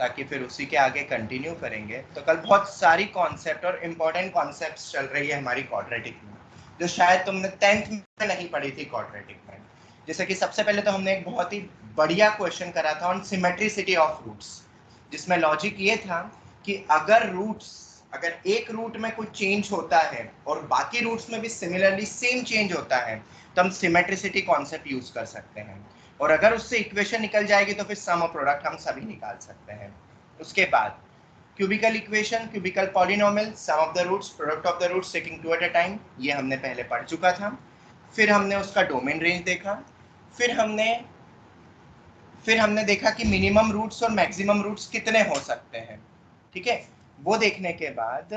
ताकि फिर उसी के आगे कंटिन्यू करेंगे। तो कल बहुत सारी कॉन्सेप्ट और इम्पोर्टेंट कॉन्सेप्ट्स चल रही है हमारी क्वाड्रेटिक में, जो शायद तुमने 10th में नहीं पढ़ी थी क्वाड्रेटिक में। जैसे कि सबसे पहले तो हमने एक बहुत ही बढ़िया क्वेश्चन करा था ऑन सिमेट्रिसिटी ऑफ रूट्स, जिसमें लॉजिक ये था कि अगर एक रूट में कुछ चेंज होता है और बाकी रूट्स में भी सिमिलरली सेम चेंज होता है तो हम सिमेट्रिसिटी कॉन्सेप्ट यूज कर सकते हैं, और अगर उससे इक्वेशन निकल जाएगी तो फिर सम और प्रोडक्ट हम सभी निकाल सकते हैं। उसके बाद cubical equation, cubical polynomial, sum of the roots, product of the roots taking 2 at a time, ये हमने पहले पढ़ चुका था। फिर हमने उसका डोमेन रेंज देखा, फिर हमने देखा कि मिनिमम रूट्स और मैक्सिमम रूट्स कितने हो सकते हैं, ठीक है। वो देखने के बाद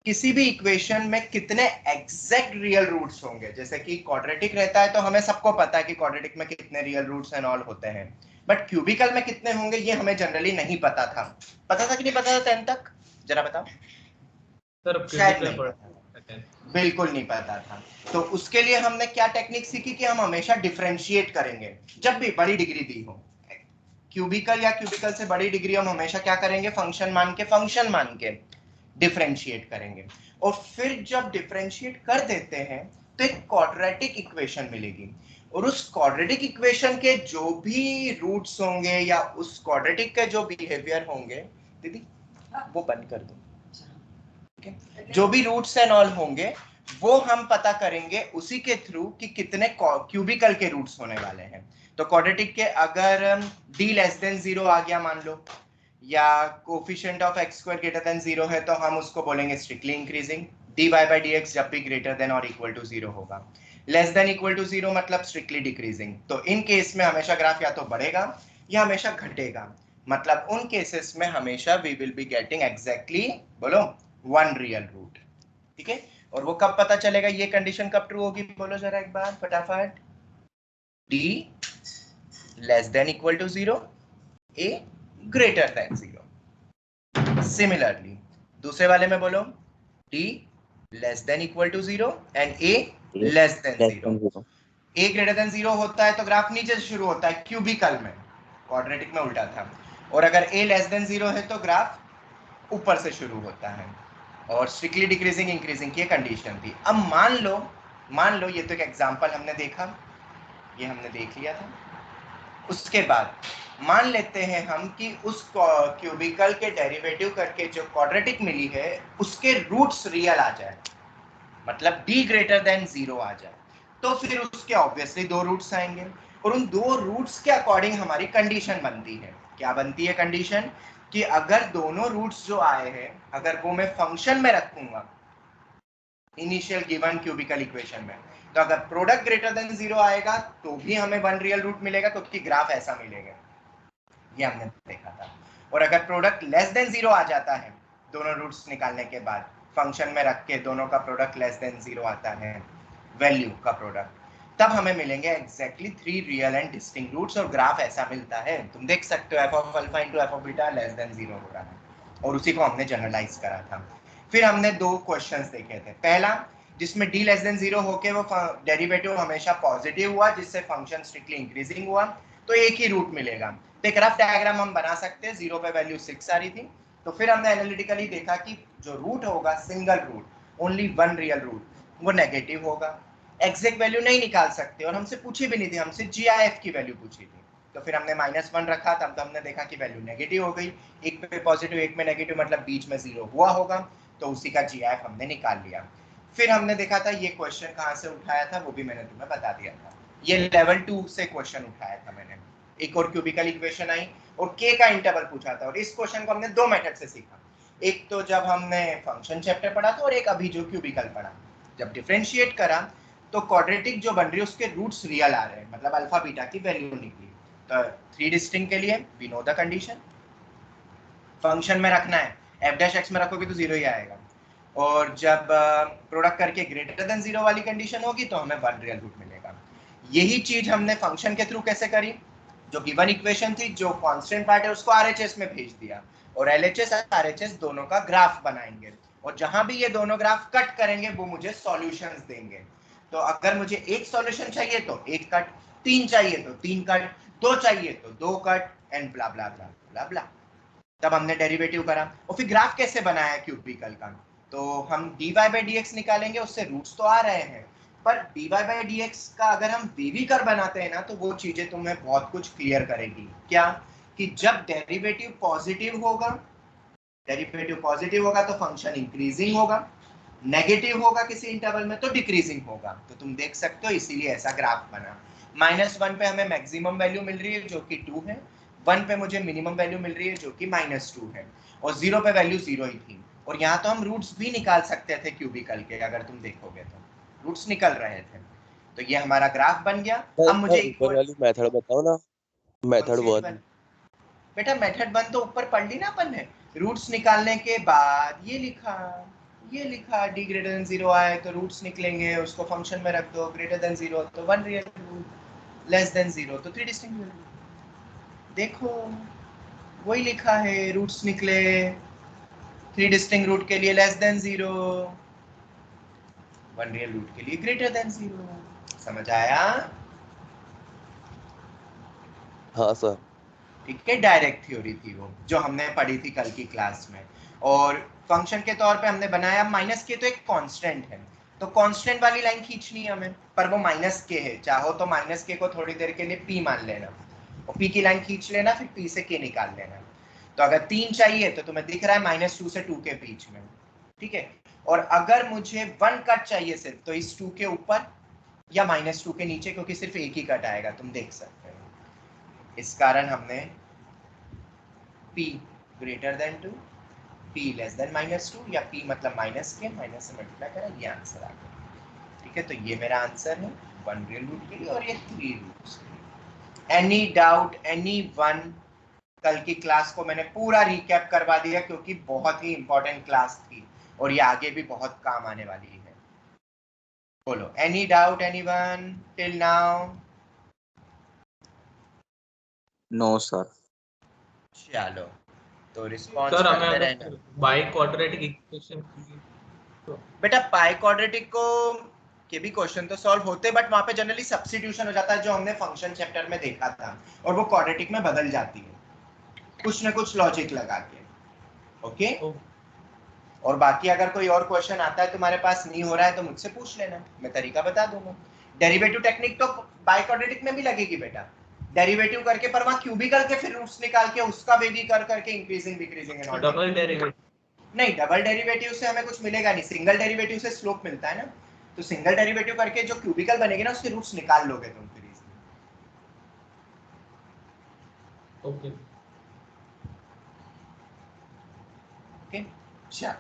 किसी भी इक्वेशन में कितने एग्जैक्ट रियल रूट्स होंगे, जैसे कि क्वाड्रेटिक रहता है तो हमें सबको पता है कि क्वाड्रेटिक में कितने रियल रूट्स एंड ऑल होते हैं, बट क्यूबिकल में कितने होंगे ये हमें जनरली नहीं पता था। पता था कि नहीं पता था 10 तक? जरा बताओ। सर शायद नहीं पता, बिल्कुल नहीं पता था। तो उसके लिए हमने क्या टेक्निक सीखी कि हम हमेशा डिफरेंशिएट करेंगे जब भी बड़ी डिग्री दी हो। क्यूबिकल या क्यूबिकल से बड़ी डिग्री हम हमेशा क्या करेंगे, फंक्शन मान के डिफरेंशिएट करेंगे, और फिर जब डिफरेंशिएट कर देते हैं तो एक क्वाड्रेटिक इक्वेशन मिलेगी, और उस क्वाड्रेटिक इक्वेशन के जो भी रूट्स होंगे या उस क्वाड्रेटिक के जो बिहेवियर होंगे, दीदी वो बंद कर दो, जो भी रूट्स एंड ऑल होंगे वो हम पता करेंगे उसी के थ्रू कि कितने क्यूबिकल के रूट्स होने वाले हैं। तो क्वाड्रेटिक के अगर d लेस देन 0 आ गया मान लो, या coefficient of x square greater than 0 है तो हम उसको बोलेंगे strictly increasing, dy by dx जब भी ग्रेटर देन और इक्वल टू 0 होगा। लेस देन इक्वल टू 0 मतलब स्ट्रिक्टली डिक्रीजिंग। तो इन केस में हमेशा ग्राफ या तो बढ़ेगा या हमेशा घटेगा, मतलब उन केसेस में हमेशा we will be getting exactly, बोलो, वन रियल रूट, ठीक है। और वो कब पता चलेगा, ये कंडीशन कब ट्रू होगी, बोलो जरा एक बार फटाफट। d less than equal to 0, a greater than 0। Similarly दूसरे वाले में बोलो d less than equal to 0 and a less than 0। a greater than 0 होता है तो ग्राफ नीचे से शुरू होता है क्यूबिकल में, क्वाड्रेटिक में उल्टा था, और अगर a लेस देन 0 है तो ग्राफ ऊपर से शुरू होता है, और स्ट्रिक्टली डिक्रीजिंग इंक्रीजिंग की कंडीशन थी। अब मान लो ये तो एक एग्जांपल हमने देखा, ये हमने देख लिया था। उसके बाद मान लेते हैं हम कि उस क्यूबिकल के डेरिवेटिव करके जो क्वाड्रेटिक मिली है उसके रूट्स रियल आ जाए, मतलब d ग्रेटर देन 0 आ जाए, तो फिर उसके ऑब्वियसली दो रूट्स आएंगे, और उन दो रूट्स के अकॉर्डिंग हमारी कंडीशन बनती है। क्या बनती है कंडीशन, कि अगर दोनों रूट्स जो आए हैं अगर वो मैं फंक्शन में रखूंगा इनिशियल गिवन क्यूबिकल इक्वेशन में, तो अगर प्रोडक्ट ग्रेटर देन 0 आएगा तो भी हमें वन रियल रूट मिलेगा, क्योंकि ग्राफ ऐसा मिलेगा, ये हमने देखा था। और अगर प्रोडक्ट लेस देन 0 आ जाता है दोनों रूट्स निकालने के बाद, फंक्शन में रख के दोनों का प्रोडक्ट लेस देन 0 आता है, वैल्यू का प्रोडक्ट, तब हमें मिलेंगे exactly 3 real and distinct roots, और ग्राफ ऐसा मिलता है, तुम देख सकते हो f of alpha into f of beta less than 0 हो रहा है, और उसी को हमने जनरलाइज करा था। फिर हमने दो क्वेश्चंस देखे थे, पहला जिसमें d लेस देन 0 होके वो डेरिवेटिव हमेशा पॉजिटिव हुआ जिससे फंक्शन स्ट्रिक्टली इंक्रीजिंग हुआ, तो एक ही रूट मिलेगा। तो एक रफ डायग्राम हम बना सकते हैं, 0 पे वैल्यू 6 आ रही थी, तो फिर हमने एनालिटिकली देखा कि जो रूट होगा single root, only one real root, वो नेगेटिव होगा। एग्जैक्ट वैल्यू नहीं निकाल सकते, और हमसे पूछी भी नहीं थी, हमसे GIF की वैल्यू पूछी थी, तो फिर हमने -1 रखा, तब तो हमने देखा कि वैल्यू नेगेटिव हो गई, एक पे पॉजिटिव एक में नेगेटिव, मतलब बीच में 0 हुआ होगा, तो उसी का GIF हमने निकाल लिया। फिर हमने देखा था ये क्वेश्चन कहाँ से उठाया था, वो भी मैंने तुम्हें बता दिया था, ये लेवल 2 से क्वेश्चन उठाया था मैंने। एक और क्यूबिकल इक्वेशन आई और k का इंटरवल पूछा था, और इस क्वेश्चन को हमने दो मेथड से सीखा, एक तो जब हमने फंक्शन चैप्टर पढ़ा था, और एक अभी जो क्यूबिकल पढ़ा। जब डिफरेंशिएट करा तो क्वाड्रेटिक जो बन रही है उसके रूट्स रियल आ रहे हैं, मतलब अल्फा बीटा की वैल्यू निकली। तो 3 डिस्टिंक्ट के लिए we know the condition, function में रखना है, f डैश x में रखोगे तो 0 ही आएगा, और जब प्रोडक्ट करके ग्रेटर देन 0 वाली कंडीशन होगी तो हमें वन रियल रूट मिलेगा। यही चीज हमने फंक्शन के थ्रू कैसे करी, जो गिवन इक्वेशन थी, जो कांस्टेंट पार्ट है उसको RHS में भेज दिया, और LHS RHS दोनों का ग्राफ बनाएंगे, और जहां भी ये दोनों ग्राफ कट करेंगे वो मुझे सॉल्यूशंस देंगे। तो अगर मुझे एक सॉल्यूशन चाहिए तो एक कट, तीन चाहिए तो तीन कट, दो चाहिए तो दो कट, एंड ब्ला ब्ला ब्ला ब्ला ब्ला। तब हमने डेरिवेटिव करा और फिर ग्राफ कैसे बनाया क्यूबिकल का, तो हम dy by dx निकालेंगे, उससे रूट्स तो आ रहे हैं, पर dy by dx का अगर हम वेवी कर्व बनाते हैं ना तो वो चीजें तुम्हें बहुत कुछ क्लियर करेगी। क्या कि जब डेरिवेटिव पॉजिटिव होगा, डेरिवेटिव पॉजिटिव होगा तो फंक्शन इंक्रीजिंग होगा, नेगेटिव होगा किसी इंटरवल में तो डिक्रीजिंग होगा। तो तुम देख सकते हो इसीलिए ऐसा ग्राफ बना। -1 पे हमें मैक्सिमम वैल्यू मिल रही है जो कि 2 है, 1 पे मुझे मिनिमम वैल्यू मिल रही है जो कि -2 है, और 0 पे वैल्यू 0 ही थी। और यहाँ तो हम रूट्स भी निकाल सकते थे क्यूबिकल के, अगर तुम देखोगे तो रूट्स निकल रहे थे। तो ये हमारा ग्राफ बन गया। अब मुझे ऊपर वाली मेथड बताओ ना, मेथड 1। बेटा मेथड 1 तो ऊपर पढ़ ली ना अपन ने। रूट्स निकालने के बाद ये लिखा d ग्रेटर देन 0 आए तो रूट्स निकलेंगे, उसको फंक्शन में रख दो, ग्रेटर देन 0 तो 1 रियल रूट, लेस देन 0 तो 3 डिस्टिंक्ट रूट। देखो वही लिखा है, रूट्स निकले 3 डिस्टिंक्ट रूट के लिए लेस देन 0, 1 रियल रूट के लिए ग्रेटर देन 0। समझ आया? हाँ सर। ठीक है, डायरेक्ट थ्योरी थी वो जो हमने पढ़ी थी कल की क्लास में। और फंक्शन के तौर पे हमने बनाया माइनस के, तो एक कांस्टेंट है तो कांस्टेंट वाली लाइन खींचनी है हमें, पर वो माइनस के है, चाहो तो माइनस के को थोड़ी देर के लिए पी मान लेना और पी की लाइन खींच लेना, फिर पी से के निकाल लेना। तो अगर 3 चाहिए तो तुम्हें दिख रहा है -2 से 2 के बीच में, ठीक है। और अगर मुझे 1 कट चाहिए सिर्फ, तो इस 2 के ऊपर या -2 के नीचे, क्योंकि सिर्फ एक ही कट आएगा, तुम देख सकते हो। इस कारण हमने p greater than 2, p less than -2, या p मतलब माइनस के, माइनस से मल्टीप्लाई करा, ये आंसर आ गया। ठीक है, तो ये मेरा आंसर है 1 रियल रूट के लिए और ये 3 roots. Any doubt any one? कल की क्लास को मैंने पूरा रिकैप करवा दिया क्योंकि बहुत ही इंपॉर्टेंट क्लास थी और ये आगे भी बहुत काम आने वाली है। बोलो any doubt anyone till now? No sir. चलो तो रिस्पॉन्स सर करते हमें रहना। बाई क्वाड्रेटिक इक्वेशन बेटा पाई क्वाड्रेटिक को के भी क्वेश्चन तो सॉल्व होते, बट वहां पे जनरली सब्स्टिट्यूशन हो जाता है जो हमने फंक्शन चैप्टर में देखा था, और वो क्वाड्रेटिक में बदल जाती है कुछ ना कुछ लॉजिक लगा के। ओके और बाकी अगर कोई और क्वेश्चन आता है तुम्हारे पास नहीं हो रहा है तो मुझसे पूछ लेना, मैं तरीका बता दूंगा। डेरिवेटिव टेक्निक तो बाई क्वाड्रेटिक में भी लगेगी बेटा, डेरिवेटिव करके, पर वहां क्यूबिकल के फिर रूट्स निकाल के उसका वेवी कर करके increasing decreasing and all. Double derivative नहीं, डबल डेरिवेटिव से हमें कुछ मिलेगा नहीं, सिंगल डेरिवेटिव से स्लोप मिलता है ना, तो सिंगल डेरिवेटिव करके जो क्यूबिकल बनेगी ना उसके रूट्स निकाल लोगे तुम फिर इजीली। ओके ओके चल,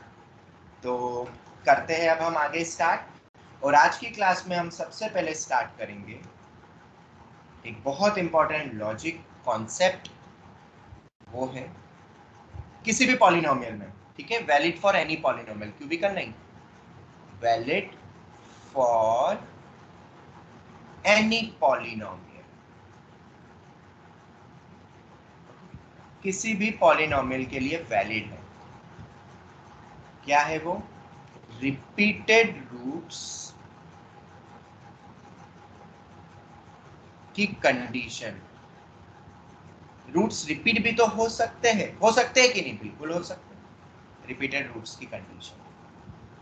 तो करते हैं अब हम आगे स्टार्ट। और आज की क्लास में हम सबसे पहले स्टार्ट करेंगे एक बहुत इंपॉर्टेंट लॉजिक कॉन्सेप्ट, वो है किसी भी पॉलिनोमियल में, ठीक है, valid for any polynomial, cubical नहीं, वैलिड फॉर एनी पॉलिनोमियल, किसी भी पॉलिनोमियल के लिए वैलिड है। क्या है वो? रिपीटेड रूट्स की कंडीशन। रूट्स रिपीट भी तो हो सकते हैं कि नहीं? बिल्कुल हो सकते हैं, रिपीटेड रूट्स की कंडीशन।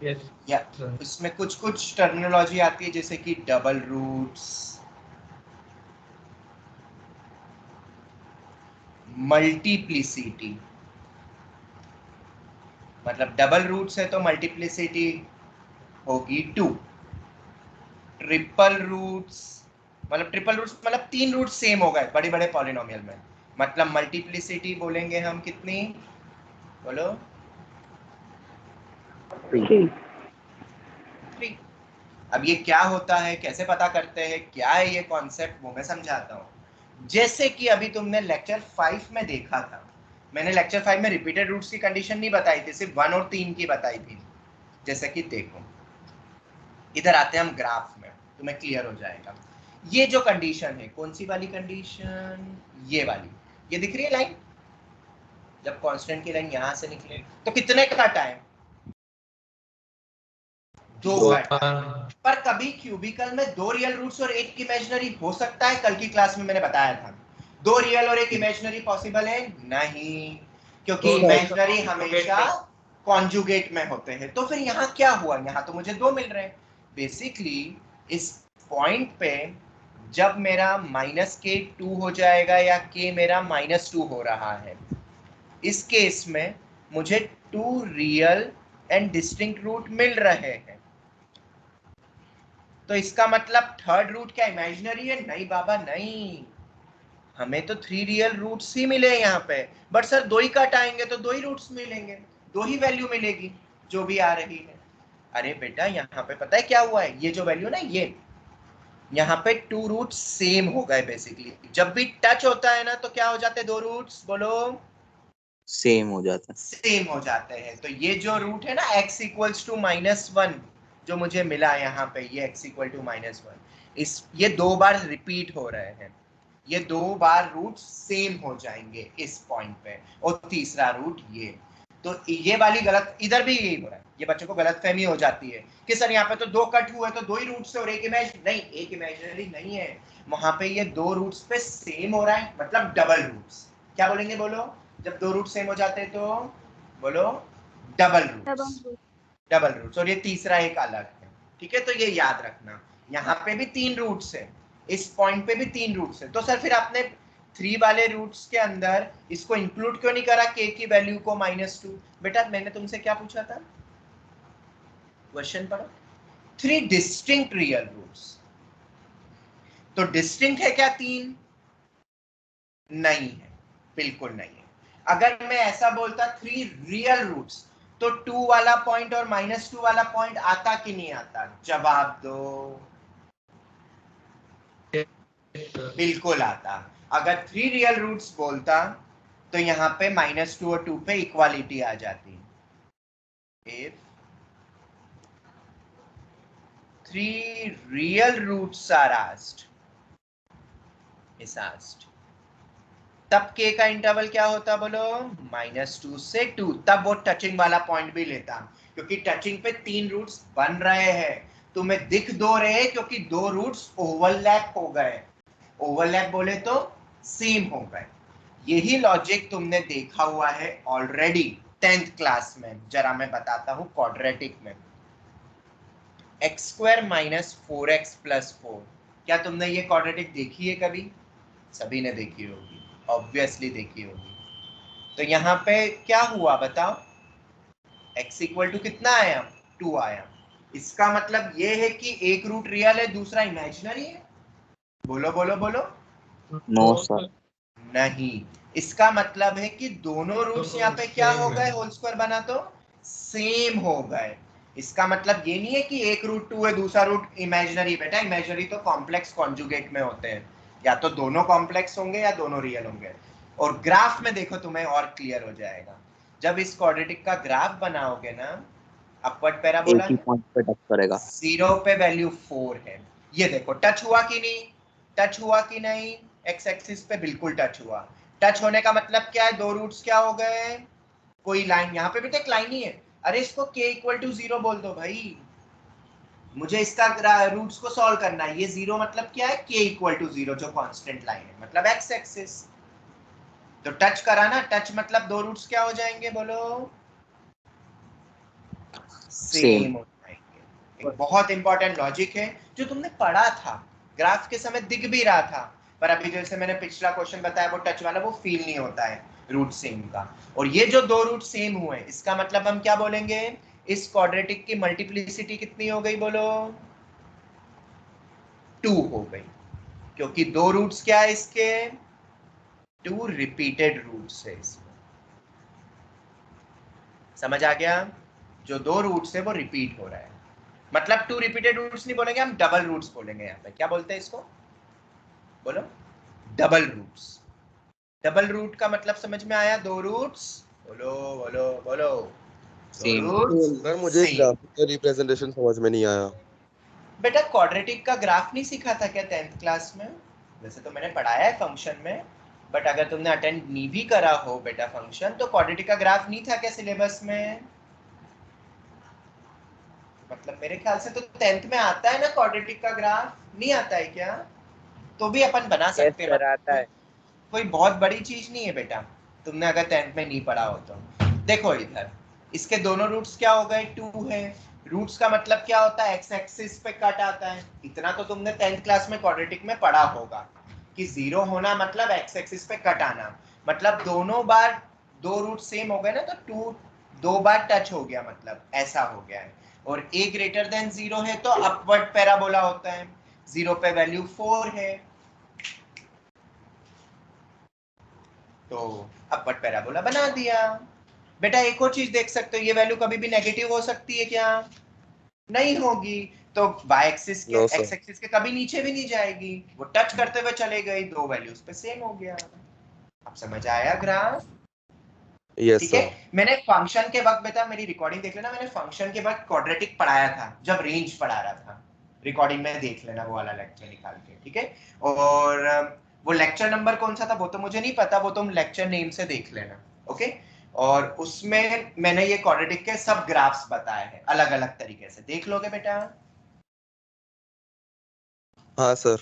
यस या इसमें कुछ टर्मिनोलॉजी आती है जैसे कि डबल रूट्स, मल्टीप्लिसिटी, मतलब डबल रूट्स है तो मल्टीप्लिसिटी होगी 2। ट्रिपल रूट्स मतलब 3 रूट सेम हो गए बड़े बड़े पॉलिनोमियल में, मतलब मल्टीप्लिसिटी बोलेंगे हम कितनी? बोलो 3। अब ये क्या होता है, कैसे पता करते हैं, क्या है ये कॉन्सेप्ट, वो मैं समझाता हूँ। जैसे कि अभी तुमने लेक्चर 5 में देखा था, मैंने लेक्चर 5 में रिपीटेड रूट्स की कंडीशन नहीं बताई थी, सिर्फ 1 और 3 की बताई थी। जैसे कि देखो, इधर आते हैं हम ग्राफ में, तुम्हें क्लियर हो जाएगा। ये जो कंडीशन है, कौन सी वाली कंडीशन? ये वाली, ये दिख रही है लाइन, जब कांस्टेंट की लाइन यहां से निकले तो कितने कट आए? 2 कट। पर कभी क्यूबिकल में 2 रियल रूट्स और 1 इमेजिनरी हो सकता है? कल की क्लास में मैंने बताया था 2 रियल और 1 इमेजिनरी पॉसिबल है नहीं। क्योंकि तो इमेजिनरी हमेशा कॉन्जुगेट में होते हैं। तो फिर यहाँ क्या हुआ, यहाँ तो मुझे 2 मिल रहे हैं। बेसिकली इस पॉइंट पे जब मेरा -k 2 हो जाएगा या k मेरा -2 हो रहा है, इस केस में मुझे 2 रियल एंड डिस्टिंक्ट रूट मिल रहे हैं। तो इसका मतलब थर्ड रूट क्या इमेजिनरी है? नहीं बाबा नहीं, हमें तो 3 रियल रूट्स ही मिले यहाँ पे। बट सर 2 ही कट आएंगे तो 2 ही रूट्स मिलेंगे, 2 ही वैल्यू मिलेगी जो भी आ रही है। अरे बेटा यहाँ पे पता है क्या हुआ है, ये जो वैल्यू ना, ये यहाँ पे 2 रूट्स सेम हो गए। बेसिकली जब भी टच होता है ना तो क्या हो जाते हैं 2 रूट्स? बोलो। सेम हो जाता है। सेम हो जाते हैं। तो ये जो रूट है ना x इक्वल्स टू -1 जो मुझे मिला यहाँ पे, ये x इक्वल टू -1, इस ये 2 बार रिपीट हो रहे हैं। ये 2 बार रूट सेम हो जाएंगे इस पॉइंट पे, और तीसरा रूट ये। तो ये वाली गलत, इधर भी यही हो रहा है, ये बच्चों को गलतफहमी हो जाती है कि सर यहाँ पे तो 2 कट हुए तो 2 ही रूट से और एक इमेज नहीं, एक इमेजिनरी नहीं है वहां पे। ये 2 रूट्स पे सेम हो रहा है, मतलब डबल रूट्स। क्या बोलेंगे बोलो? जब 2 रूट सेम हो जाते हैं तो बोलो डबल रूट्स। डबल रूट्स, और ये तीसरा एक अलग है। ठीक है, तो ये याद रखना। यहाँ पे भी 3 रूट्स है, इस पॉइंट पे भी 3 रूट्स है। तो सर फिर आपने 3 वाले रूट्स के अंदर इसको इंक्लूड क्यों नहीं करा, k की वैल्यू को -2? बेटा मैंने तुमसे क्या पूछा था, क्वेश्चन पढ़ो। 3 डिस्टिंक्ट रियल रूट्स। तो डिस्टिंक्ट है क्या 3? नहीं है, बिल्कुल नहीं है। अगर मैं ऐसा बोलता 3 रियल रूट्स, तो 2 वाला पॉइंट और -2 वाला पॉइंट आता कि नहीं आता? जवाब दो। बिल्कुल आता। अगर 3 रियल रूट्स बोलता तो यहाँ पे -2 और 2 पे इक्वालिटी आ जाती। If 3 real roots are asked, is asked, तब k का इंटरवल क्या होता बोलो? -2 से 2। तब वो टचिंग वाला पॉइंट भी लेता, क्योंकि टचिंग पे 3 रूट्स बन रहे हैं। तुम्हें दिख 2 रहे क्योंकि 2 रूट्स ओवरलैप हो गए। ओवरलैप बोले तो सेम हो गए। यही लॉजिक तुमने देखा हुआ है ऑलरेडी 10th क्लास में। जरा मैं बताता हूं क्वाड्रेटिक में। x² - 4x + 4, क्या तुमने ये क्वाड्रेटिक देखी है कभी? सभी ने देखी होगी, ऑब्वियसली देखी होगी। तो यहाँ पे क्या हुआ बताओ? x इक्वल टू कितना आया? 2 आया। इसका मतलब ये है कि एक रूट रियल है, दूसरा इमेजिनरी है। बोलो बोलो बोलो। No sir. नहीं, इसका मतलब है कि दोनों रूट्स यहाँ पे क्या हो गए? होल स्क्वायर बना तो सेम हो गए। इसका मतलब ये नहीं है कि एक रूट 2 है दूसरा रूट इमेजिनरी। बेटा इमेजिनरी तो कॉम्प्लेक्स कॉन्जुगेट में होते हैं, या तो दोनों कॉम्प्लेक्स होंगे या दोनों रियल होंगे। और ग्राफ में देखो तुम्हें और क्लियर हो जाएगा। जब इस क्वाड्रेटिक का ग्राफ बनाओगे ना, अपवर्ड पैराबोला एक ही पॉइंट पे टच करेगा। 0 पे वैल्यू 4 है। ये देखो टच हुआ कि नहीं? टच हुआ कि नहीं? एक्स एक्सिस पे बिल्कुल टच हुआ। टच होने का मतलब क्या है? 2 रूट्स क्या हो गए? कोई लाइन, यहाँ पे भी तो एक लाइन ही है। अरे इसको k इक्वल टू 0 बोल दो भाई, मुझे इसका रूट्स को सॉल्व करना है। ये 0 मतलब क्या है? k इक्वल टू 0 जो कांस्टेंट लाइन है, मतलब एक्स एक्सिस। तो टच करा ना, टच मतलब 2 रूट्स क्या हो जाएंगे बोलो? सेम हो जाएंगे। एक बहुत इंपॉर्टेंट लॉजिक है जो तुमने पढ़ा था, ग्राफ के समय दिख भी रहा था, पर अभी जैसे मैंने पिछला क्वेश्चन बताया वो टच वाला वो फील नहीं होता है रूट सेम का। और ये जो 2 रूट सेम हुए, इसका मतलब हम क्या बोलेंगे? इस क्वाड्रेटिक की मल्टीप्लिसिटी कितनी हो गई बोलो? 2 हो गई, क्योंकि 2 रूट्स क्या है इसके? 2 रिपीटेड रूट्स है इसमें। समझ आ गया? जो 2 रूट्स है वो रिपीट हो रहा है, मतलब 2 रिपीटेड रूट्स नहीं बोलेंगे हम, डबल रूट्स बोलेंगे। यहाँ पे क्या बोलते हैं इसको? बोलो डबल रूट्स। डबल रूट का मतलब समझ में आया? 2 रूट्स, बोलो बोलो बोलो, 2 सेम। रूट्स सर मुझे सेम। ग्राफिकल रिप्रेजेंटेशन समझ में नहीं आया। बेटा क्वाड्रेटिक का ग्राफ नहीं सीखा था क्या 10th क्लास में? वैसे तो मैंने पढ़ाया है फंक्शन में, बट अगर तुमने अटेंड नहीं भी करा हो बेटा फंक्शन, तो क्वाड्रेटिक का ग्राफ नहीं था क्या सिलेबस में? मतलब मेरे ख्याल से तो 10th में आता है ना क्वाड्रेटिक का ग्राफ, नहीं आता है क्या? तो भी अपन बना सकते हैं, आता है। कोई बहुत बड़ी चीज नहीं है बेटा। तुमने अगर 10th में नहीं पढ़ा हो तो। देखो इधर इसके दोनों रूट्स क्या हो गए, 2 है। रूट्स का मतलब क्या होता है, एक्स एक्सिस पे कट आता है। इतना तो तुमने 10th क्लास में क्वाड्रेटिक में पढ़ा होगा कि 0 होना मतलब एक्स एक्सिस पे कट आना, मतलब दोनों बार दो रूट सेम हो गए ना, तो 2 दो बार टच हो गया, मतलब ऐसा हो गया है। और a ग्रेटर देन 0 है तो अपवर्ड पैराबोला होता है। 0 पे वैल्यू 4 है तो अपवर्ड पैराबोला बना दिया। बेटा एक और चीज देख सकते हो, ये वैल्यू कभी भी नेगेटिव हो सकती है क्या, नहीं होगी। तो y एक्सिस के No, x sir. एक्सिस के कभी नीचे भी नहीं जाएगी, वो टच करते हुए चले गई, दो वैल्यूज पे सेम हो गया। अब समझ आया ग्राफ? Yes, ठीक है। sir. मैंने फंक्शन के वक्त, बेटा मेरी रिकॉर्डिंग देख लेना, मैंने फंक्शन के वक्त क्वाड्रेटिक पढ़ाया था जब रेंज पढ़ा रहा था। रिकॉर्डिंग में देख लेना वो वाला लेक्चर निकाल के, ठीक है। और वो लेक्चर नंबर कौन सा था वो तो मुझे नहीं पता, वो तुम लेक्चर नेम से देख लेना, ओके। और उसमें मैंने ये क्वाड्रेटिक के सब ग्राफ्स बताए हैं अलग अलग तरीके से, देख लोगे बेटा? हाँ सर.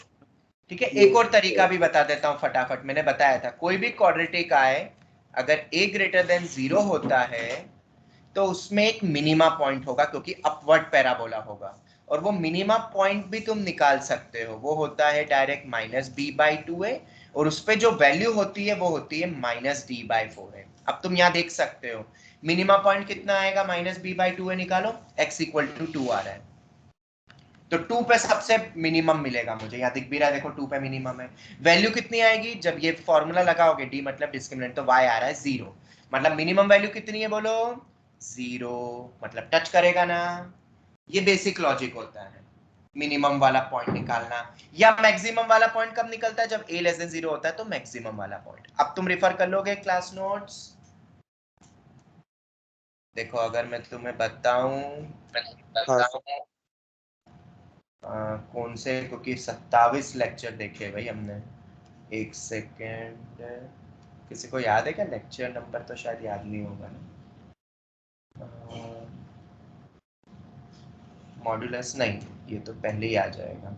ठीक है। एक और तरीका भी बता देता हूं फटाफट, मैंने बताया था कोई भी क्वाड्रेटिक आए अगर a ग्रेटर देन 0 होता है तो उसमें एक मिनिमा पॉइंट होगा क्योंकि अपवर्ड पैराबोला होगा, और वो मिनिमा पॉइंट भी तुम निकाल सकते हो, वो होता है डायरेक्ट -b/2a, और उस पे जो वैल्यू होती है वो होती है -d/4a। अब तुम यहाँ देख सकते हो मिनिमा पॉइंट कितना आएगा, -b/2a निकालो, x = 2 आ रहा है, तो 2 पे सबसे मिनिमम मिलेगा मुझे, यहाँ दिख भी रहा है देखो 2 पे मिनिमम है। वैल्यू कितनी आएगी, जब ये फॉर्मूला लगाओगे d मतलब डिस्क्रिमिनेंट, तो y आ रहा है 0, मतलब मिनिमम वैल्यू कितनी है बोलो, 0, मतलब टच करेगा ना। ये बेसिक लॉजिक होता है मिनिमम वाला पॉइंट निकालना, या मैक्सिमम वाला पॉइंट कब निकलता है, जब a < 0 होता है तो मैक्सिमम वाला पॉइंट। अब तुम रिफर कर लोगे क्लास नोट्स, देखो अगर मैं तुम्हें बताऊं हाँ सर. कौन से, क्योंकि 27 लेक्चर देखे भाई हमने। एक सेकेंड, किसी को याद है क्या लेक्चर नंबर, तो शायद याद नहीं होगा ना। मॉड्यूलस नहीं, ये तो पहले ही आ जाएगा।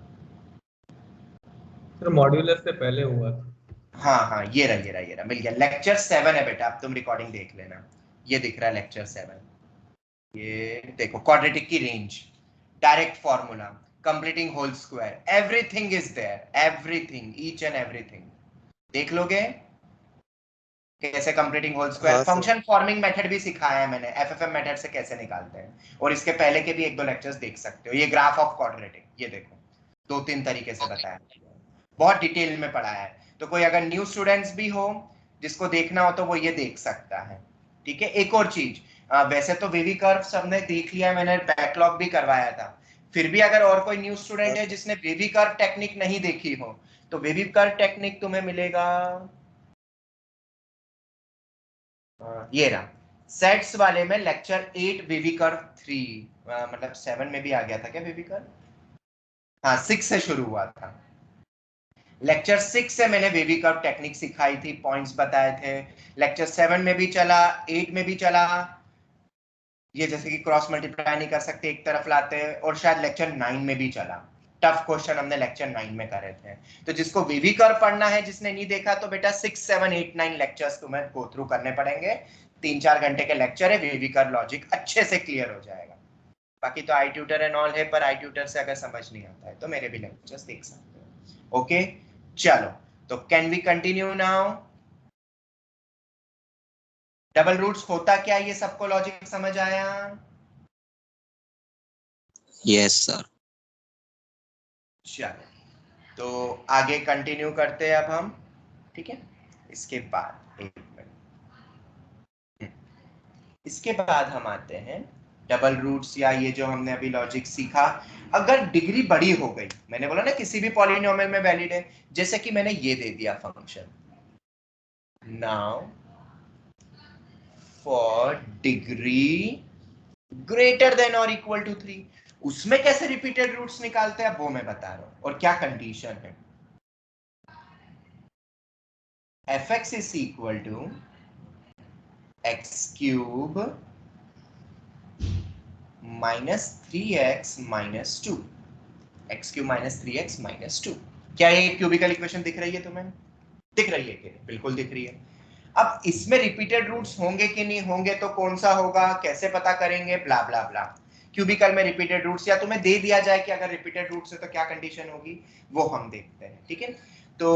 सर मॉड्यूलर से पहले हुआ था। हाँ हाँ, ये रहा मिल गया, लेक्चर 7 है बेटा, अब तुम रिकॉर्डिंग देख लेना, ये दिख रहा है लेक्चर 7। ये देखो क्वाड्रेटिक की range, direct formula, completing whole square, everything is there, everything, each and everything. देख लोगे कैसे कंप्लीटिंग होल स्क्वायर, हाँ सर. फंक्शन फॉर्मिंग मेथड भी सिखाया है मैंने, एफएफएम मेथड से कैसे निकालते हैं, और इसके पहले के भी एक दो लेक्चर्स देख सकते हो। ये ग्राफ ऑफ क्वाड्रेटिक, ये देखो 2-3 तरीके से बताया, बहुत डिटेल में पढ़ाया है, तो कोई अगर न्यू स्टूडेंट्स भी हो जिसको देखना हो तो वो ये देख सकता है, ठीक है। एक और चीज, वैसे तो वेवी कर्व सबने देख लिया, मैंने बैकलॉग भी करवाया था, फिर भी अगर और कोई न्यू स्टूडेंट है जिसने वेवी कर्व टेक्निक नहीं देखी हो तो वेवी कर्व टेक्निक तुम्हें मिलेगा, ये रहा सेट्स वाले में, लेक्चर 8 वेवी कर्व 3, मतलब 7 में भी आ गया था क्या वेवी कर्व, हाँ 6 से शुरू हुआ था। लेक्चर 6 से मैंने वेवी कर्व टेक्निक सिखाई थी, पॉइंट्स बताए थे, लेक्चर 7 में भी चला, 8 में भी चला, ये जैसे कि क्रॉस मल्टीप्लाई नहीं कर सकते एक तरफ लाते हैं, और शायद लेक्चर 9 में भी चला, टफ क्वेश्चन हमने लेक्चर 9 में करे थे। तो जिसको वेवी कर्व पढ़ना है, जिसने नहीं देखा, तो बेटा 6, 7, 8, 9 लेक्चर्स तुम्हें गो थ्रू करने पड़ेंगे, 3-4 घंटे के लेक्चर है, वेवी कर्व लॉजिक अच्छे से क्लियर हो जाएगा। बाकी तो आई ट्यूटर एंड ऑल है, पर आई ट्यूटर से अगर समझ नहीं आता है तो मेरे भी लेक्चर्स देख सकते हो, ओके। चलो, तो can we continue now? Double roots होता क्या, ये सबको लॉजिक समझ आया? Yes sir. चलो, तो आगे कंटिन्यू करते हैं अब हम, ठीक है। इसके बाद एक मिनट, इसके बाद हम आते हैं डबल रूट्स, या ये जो हमने अभी लॉजिक सीखा, अगर डिग्री बड़ी हो गई, मैंने बोला ना किसी भी पॉलिनोमियल में वैलिड है, जैसे कि मैंने ये दे दिया function, now for degree greater than और इक्वल टू 3, उसमें कैसे रिपीटेड रूट्स निकालते हैं वो मैं बता रहा हूं, और क्या कंडीशन है। fx is equal to x cube minus 3x minus 2, x cube minus 3x minus 2। क्या ये क्यूबिकल इक्वेशन दिख रही है तुम्हें? दिख रही है कि बिल्कुल दिख रही है। अब इसमें रिपीटेड रूट्स होंगे कि नहीं होंगे, तो कौन सा होगा, कैसे पता करेंगे, ब्ला ब्ला ब्ला। क्यूबिकल में रिपीटेड रूट्स या तुम्हें दे दिया जाए कि अगर रिपीटेड रूट्स है तो क्या कंडीशन होगी, वो हम देखते हैं। ठीक है, तो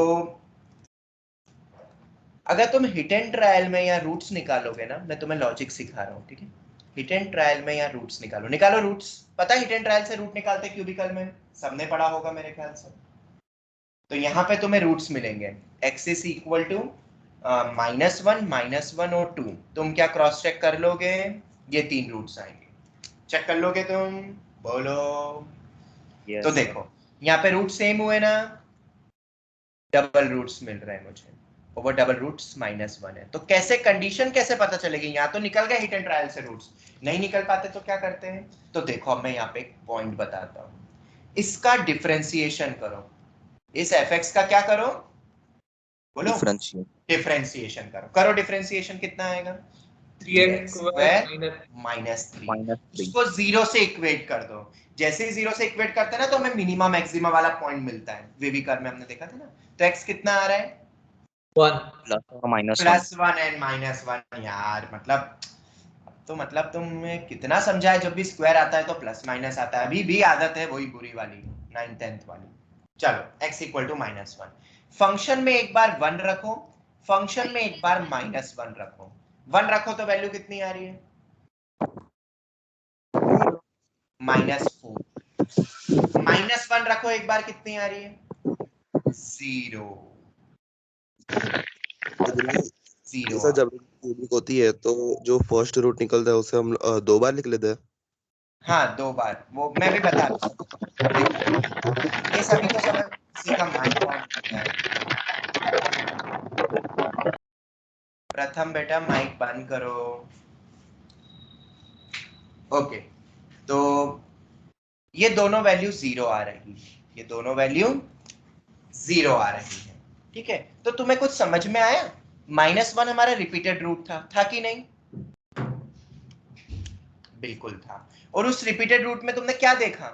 अगर तुम हिट एंड ट्रायल में या रूट्स निकालोगे ना, मैं तुम्हें लॉजिक सिखा रहा हूँ। ठीक है, हिट एंड ट्रायल में या रूट्स निकालो रूट्स। पता है हिट एंड ट्रायल से रूट निकालते क्यूबिकल में, सबने पढ़ा होगा मेरे ख्याल से। तो यहाँ पे तुम्हें रूट्स मिलेंगे, x इज इक्वल टू -1 और 2। तुम क्या क्रॉस चेक कर लोगे, ये 3 रूट्स आएंगे, चेक कर लोगे तुम, बोलो। Yes. तो देखो यहाँ पे रूट सेम हुए ना, डबल रूट्स मिल रहे हैं मुझे, और वो डबल रूट्स -1 है। तो कैसे कंडीशन कैसे पता चलेगी, यहाँ तो निकल गए हिट एंड ट्रायल से रूट्स, नहीं निकल पाते तो क्या करते हैं। तो देखो अब मैं यहाँ पे एक पॉइंट बताता हूँ, इसका डिफरेंशिएशन करो, इस fx का क्या करो, बोलो, Differentiate. डिफरेंशिएशन करो डिफरेंशिएशन कितना आएगा, 3x स्क्वायर माइनस -3। -3. उसको 0 से इक्वेट कर दो, जैसे ही 0 से इक्वेट करते हैं ना तो हमें मिनिमा मैक्सिमा वाला पॉइंट मिलता है, वेविकर में हमने देखा था ना। तो x कितना आ रहा है, 1। Plus or -1. +1 एंड -1। यार मतलब तुम्हें कितना समझाए, जब भी स्क्वायर आता है तो प्लस माइनस आता है, अभी भी आदत है वही बुरी वाली 9th-10th वाली। चलो x इक्वल टू -1, फंक्शन में एक बार 1 रखो, फंक्शन में एक बार -1 रखो। 1 रखो तो वैल्यू कितनी आ रही है, -4। -1 रखो एक बार, कितनी आ रही है, 0। जैसा जब क्यूबिक होती है तो जो फर्स्ट रूट निकलता है उसे हम 2 बार लिख लेते हैं। हाँ 2 बार, वो मैं भी बता दूं, ये सभी को समझ इसी का माइंड पॉइंट है। प्रथम बेटा माइक बंद करो। ओके, तो ये दोनों वैल्यू 0 आ रही है, ये दोनों वैल्यू 0 आ रही है। ठीक है, तो तुम्हें कुछ समझ में आया, -1 हमारा रिपीटेड रूट था कि नहीं, बिल्कुल था। और उस रिपीटेड रूट में तुमने क्या देखा,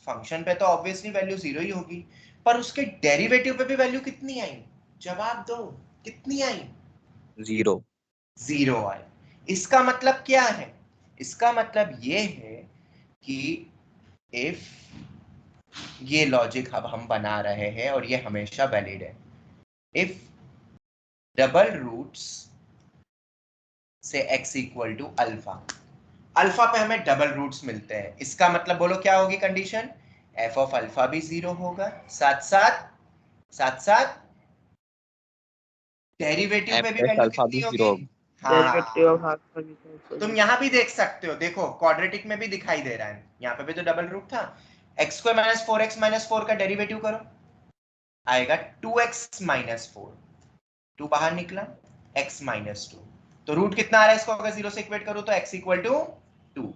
फंक्शन पे तो ऑब्वियसली वैल्यू 0 ही होगी, पर उसके डेरिवेटिव पे भी वैल्यू कितनी आई, जवाब दो, कितनी आई, 0. 0 आई। इसका मतलब क्या है, इसका मतलब ये है कि इफ, ये लॉजिक अब हम बना रहे हैं और ये हमेशा वैलिड है, इफ डबल रूट्स से x equal to alpha, alpha पे हमें डबल रूट्स मिलते हैं, इसका मतलब बोलो क्या होगी कंडीशन, f ऑफ अल्फा भी 0 होगा, साथ साथ डेरिवेटिव पे भी F वैल्यू alpha कितनी भी 0 होगी। होगा. डेरिवेटिव हाँ, ऑफ हाफ तुम यहाँ भी देख सकते हो, देखो क्वाड्रेटिक में भी दिखाई दे रहा है, यहाँ पे भी तो डबल रूट था। x² - 4x - 4 का डेरिवेटिव करो, आएगा 2x - 4, 2 बाहर निकला, x - 2। तो रूट कितना आ रहा है इसको अगर 0 से इक्वेट करो तो x इक्वल टू 2,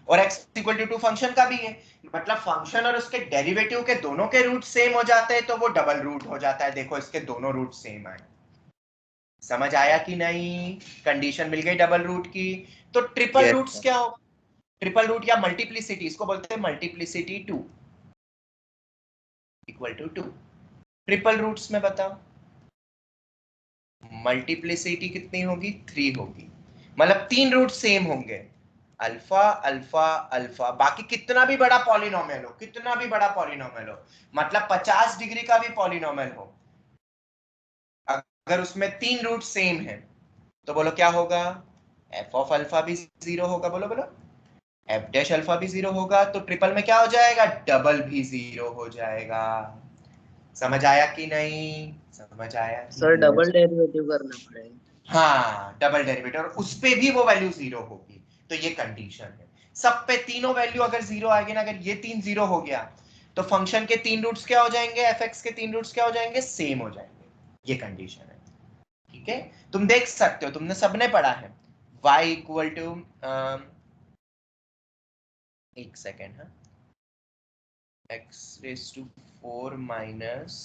और x इक्वल टू 2 फंक्शन का भी है, मतलब फंक्शन और उसके डेरिवेटिव के दोनों के रूट सेम हो जाते हैं तो वो डबल रूट हो जाता है। देखो इसके दोनों रूट सेम आए, समझ आया कि नहीं, कंडीशन मिल गई डबल रूट की। तो ट्रिपल Yes, रूट्स sir. क्या होगा, ट्रिपल रूट या मल्टीप्लिसिटी, इसको बोलते हैं multiplicity 2 equal to 2। Triple roots में बताओ, मल्टीप्लिसिटी कितनी होगी, 3 होगी, मतलब 3 रूट सेम होंगे, अल्फा अल्फा अल्फा, बाकी कितना भी बड़ा पॉलिनोमियल हो, कितना भी बड़ा पॉलिनोमियल हो, मतलब 50 डिग्री का भी पॉलिनोमियल हो, अगर उसमें 3 रूट सेम है तो बोलो क्या होगा, f ऑफ अल्फा भी 0 होगा, बोलो बोलो, f डैश अल्फा भी 0 होगा, तो ट्रिपल में क्या हो जाएगा, डबल भी 0 हो जाएगा। समझ आया कि नहीं, समझ आया कि सर नहीं? डबल डेरिवेटिव करना पड़ेगा। हाँ डबल डेरिवेटिव, और उस पे भी वो वैल्यू 0 होगी, तो ये कंडीशन है। सब पे तीनों वैल्यू अगर 0 आएगी ना, अगर ये 3 0 हो गया तो फंक्शन के 3 रूट्स क्या हो जाएंगे, fx के 3 रूट्स क्या हो जाएंगे, सेम हो जाएंगे, ये कंडीशन है। ठीक है, तुम देख सकते हो, तुमने सबने पढ़ा है y इक्वल टू, एक सेकेंड, हाँ, x⁴ माइनस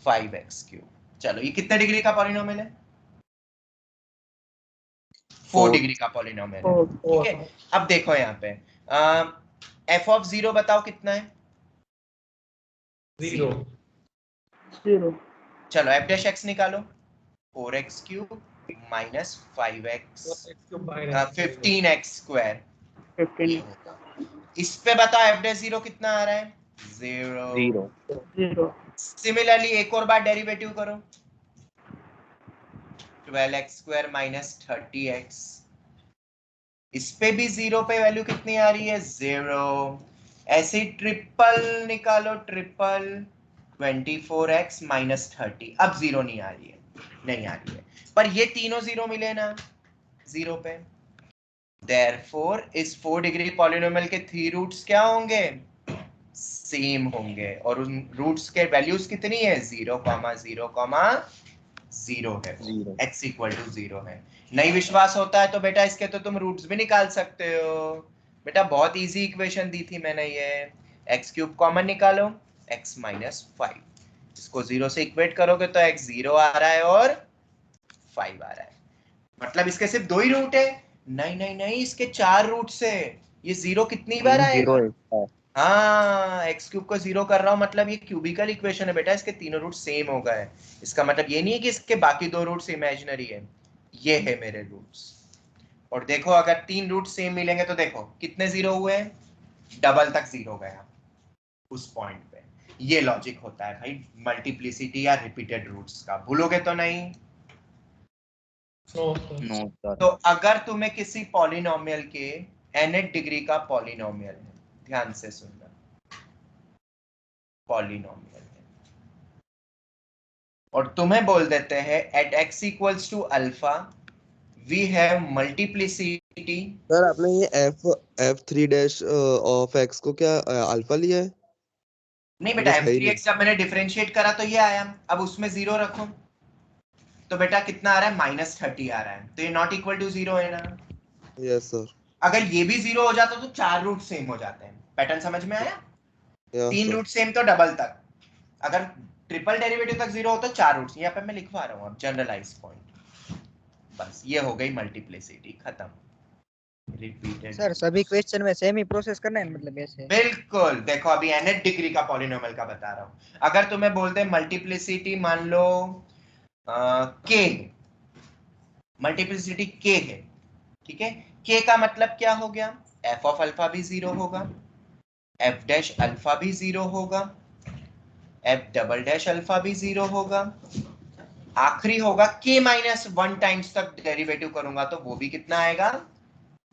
5x³। चलो ये कितने डिग्री का पॉलिनोमियल है, 4 डिग्री का पॉलिनोमियल है। ठीक है, अब देखो यहाँ पे f ऑफ 0 बताओ कितना है, 0। जीरो। चलो f डैश x निकालो, 4x cube minus 5x 4x minus 15x square 15 इस पे बताओ एफ डैश जीरो कितना आ रहा है? 0। 0 सिमिलरली एक और बार डेरिवेटिव करो 12x स्क्वायर माइनस 30x इस पे भी 0 पे वैल्यू कितनी आ रही है? 0। ऐसे ही ट्रिपल निकालो ट्रिपल 24x माइनस 30 अब 0 नहीं आ रही है पर ये तीनों 0 मिले ना 0 पे Therefore इस 4 डिग्री पॉलिनोमियल के 3 रूट्स क्या होंगे? सेम होंगे और उन रूट्स के वैल्यूज कितनी है? 0, 0, है 0 x इक्वल टू 0 है। नहीं विश्वास होता है तो बेटा इसके तो तुम रूट्स भी निकाल सकते हो बेटा, बहुत इजी इक्वेशन दी थी मैंने ये। x क्यूब कॉमन निकालो x माइनस 5 इसको 0 से इक्वेट करोगे तो x 0 आ रहा है और 5 आ रहा है, मतलब इसके सिर्फ 2 ही रूट है। नहीं इसके 4 रूट्स है। ये 0 कितनी बार आएगा? 0 है। हाँ एक्स क्यूब को 0 कर रहा हूं मतलब ये क्यूबिकल इक्वेशन है बेटा, इसके तीनों रूट सेम हो गए। इसका मतलब ये नहीं है कि इसके बाकी 2 रूट्स इमेजिनरी है, ये है मेरे रूट्स। और देखो अगर 3 रूट सेम मिलेंगे तो देखो कितने 0 हुए, डबल तक 0 गया उस पॉइंट पे। ये लॉजिक होता है भाई मल्टीप्लिसिटी या रिपीटेड रूट्स का, भूलोगे तो नहीं। No sir. तो अगर तुम्हें किसी पॉलिनोमियल के nth डिग्री का पॉलिनोमियल है, ध्यान से सुनना, पॉलिनोमियल है और तुम्हें बोल देते हैं at x equals to alpha we have multiplicity. Sir आपने ये f3 डैश ऑफ x को क्या अल्फा लिया है? नहीं ये बेटा कुछ है ही नहीं। m3x जब मैंने डिफरेंशिएट करा तो ये आया, अब उसमें 0 रखो तो बेटा कितना आ रहा है? माइनस 30 आ रहा है, तो ये नॉट इक्वल टू 0 है ना। Yes sir. अगर ये भी 0 हो जाता तो 4 रूट सेम हो जाते हैं। पैटर्न समझ में आया? Yes 3 sir. रूट सेम तो डबल तक, अगर ट्रिपल डेरिवेटिव तक 0 हो तो 4 रूट्स। यहाँ पे मैं लिखवा रहा हूँ अब जनरलाइज पॉइंट, बस ये हो गई मल्टीप्लिसिटी खत्म। रिपीटेड सर सभी क्वेश्चन में सेम ही प्रोसेस करना है मतलब ऐसे? बिल्कुल। देखो अभी nth डिग्री का पॉलिनोमियल का बता रहा हूं, अगर तुम्हें बोलते मल्टीप्लिसिटी मान लो k, मल्टीप्लिसिटी k है, ठीक है, k का मतलब क्या हो गया? f ऑफ अल्फा भी 0 होगा, f डैश अल्फा भी 0 होगा, f डबल डैश अल्फा भी 0 होगा, आखिरी होगा k माइनस 1 टाइम्स तक डेरिवेटिव करूंगा तो वो भी कितना आएगा?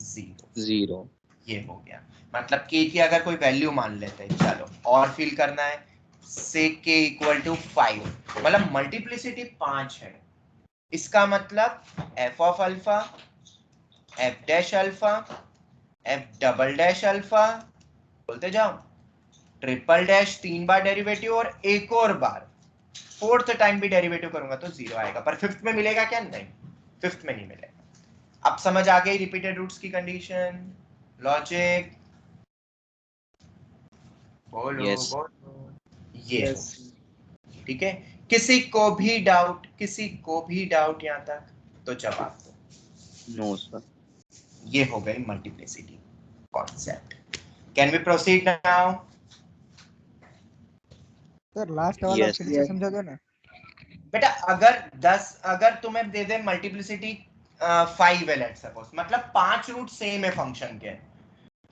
0। ये हो गया, मतलब k की अगर कोई वैल्यू मान लेते हैं, चलो और फिल करना है से k इक्वल टू 5, मतलब मल्टीप्लिसिटी 5 है, इसका मतलब f of alpha, f dash alpha, f double dash alpha, बोलते जाओ, ट्रिपल डैश 3 बार डेरिवेटिव और एक और बार 4th टाइम भी डेरिवेटिव करूंगा तो 0 आएगा, पर 5th में मिलेगा क्या? नहीं 5th में नहीं मिलेगा। अब समझ आ गई रिपीटेड रूट्स की कंडीशन, लॉजिक? बोलो Yes. बोलो। ये ठीक है, किसी को भी डाउट यहां तक तो जवाब दो। No sir. ये हो गई multiplicity concept. Can we proceed now? Sir last वाला Yes. फिर से समझा दो ना। बेटा अगर तुम्हें दे दे मल्टीप्लिसिटी 5 है लेट सपोज, मतलब 5 रूट सेम है फंक्शन के,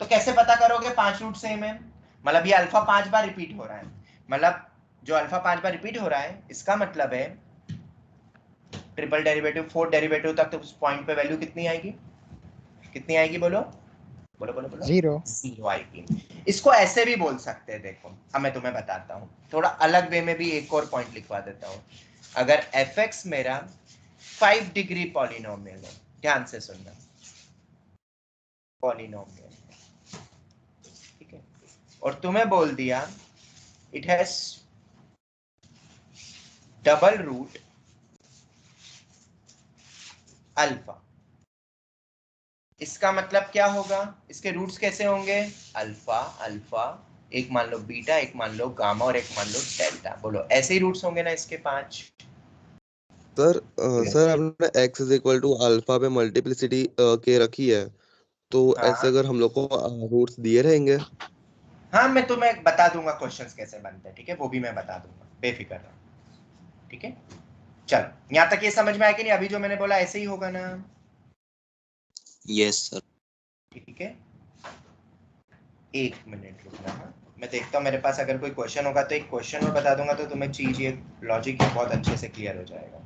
तो कैसे पता करोगे 5 रूट सेम है? मतलब ये अल्फा 5 बार रिपीट हो रहा है, मतलब जो अल्फा 5 बार रिपीट हो रहा है इसका मतलब है ट्रिपल डेरिवेटिव 4 डेरिवेटिव तक तो उस पॉइंट पे वैल्यू कितनी आएगी? कितनी आएगी बोलो बोलो बोलो बोलो? 0 आएगी। इसको ऐसे भी बोल सकते हैं, देखो अब मैं तुम्हें बताता हूँ थोड़ा अलग वे में भी, एक और पॉइंट लिखवा देता हूँ। अगर fx मेरा 5 डिग्री पॉलिनोमियल है, ध्यान से सुनना, पॉलिनोमियल, ठीक है, और तुम्हें बोल दिया it has double root alpha, इसका मतलब क्या होगा? इसके रूट्स कैसे होंगे? अल्फा अल्फा, एक मान लो बीटा, एक मान लो गामा और एक मान लो डेल्टा। बोलो ऐसे ही रूट्स होंगे ना इसके 5? सर आपने x is equal to alpha पे मल्टीप्लिसिटी के रखी है, तो ऐसे हाँ अगर हम लोग को रूट्स दिए रहेंगे। हाँ मैं तुम्हें बता दूंगा क्वेश्चंस कैसे बनते हैं, ठीक है, वो भी मैं बता दूंगा, बेफिक्र रहो, ठीक है। चलो यहाँ तक ये समझ में आया कि नहीं? अभी जो मैंने बोला ऐसे ही होगा ना? Yes sir. ठीक है, 1 मिनट रुकना। हाँ, मैं देखता हूँ मेरे पास अगर कोई क्वेश्चन होगा तो एक क्वेश्चन में बता दूंगा तो तुम्हें चीज ये लॉजिक बहुत अच्छे से क्लियर हो जाएगा।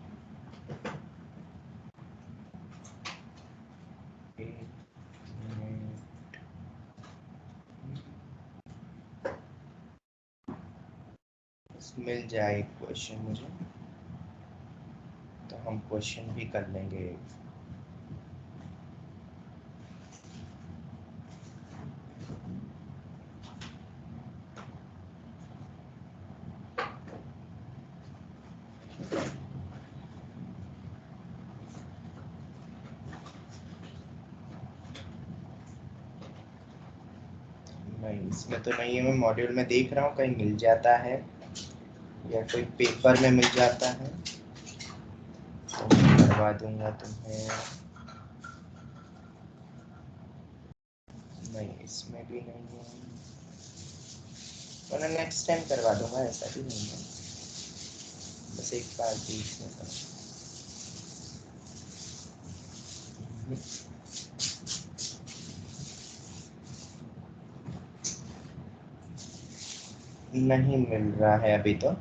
मिल जाए एक क्वेश्चन मुझे तो हम क्वेश्चन भी कर लेंगे। नहीं, इसमें तो नहीं है। मैं मॉड्यूल में देख रहा हूँ कहीं मिल जाता है या कोई पेपर में मिल जाता है तो मैं करवा दूंगा तुम्हें। नहीं, इसमें भी नहीं है, वरना नेक्स्ट टाइम करवा दूंगा, ऐसा भी नहीं है। बस एक बार भी इसमें नहीं मिल रहा है अभी तो।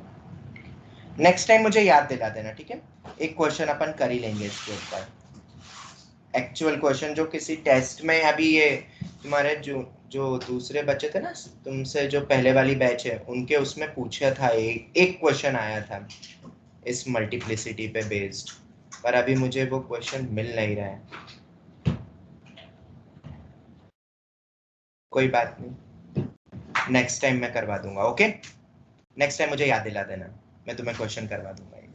नेक्स्ट टाइम मुझे याद दिला देना, ठीक है? एक क्वेश्चन अपन कर ही लेंगे इसके ऊपर, एक्चुअल क्वेश्चन जो किसी टेस्ट में। अभी ये तुम्हारे जो जो दूसरे बच्चे थे ना तुमसे, जो पहले वाली बैच है, उनके उसमें पूछा था, एक क्वेश्चन आया था इस मल्टीप्लिसिटी पे बेस्ड, पर अभी मुझे वो क्वेश्चन मिल नहीं रहा है। कोई बात नहीं, नेक्स्ट टाइम मैं करवा दूंगा। ओके, नेक्स्ट टाइम मुझे याद दिला देना, मैं तुम्हें क्वेश्चन करवा दूंगा एक।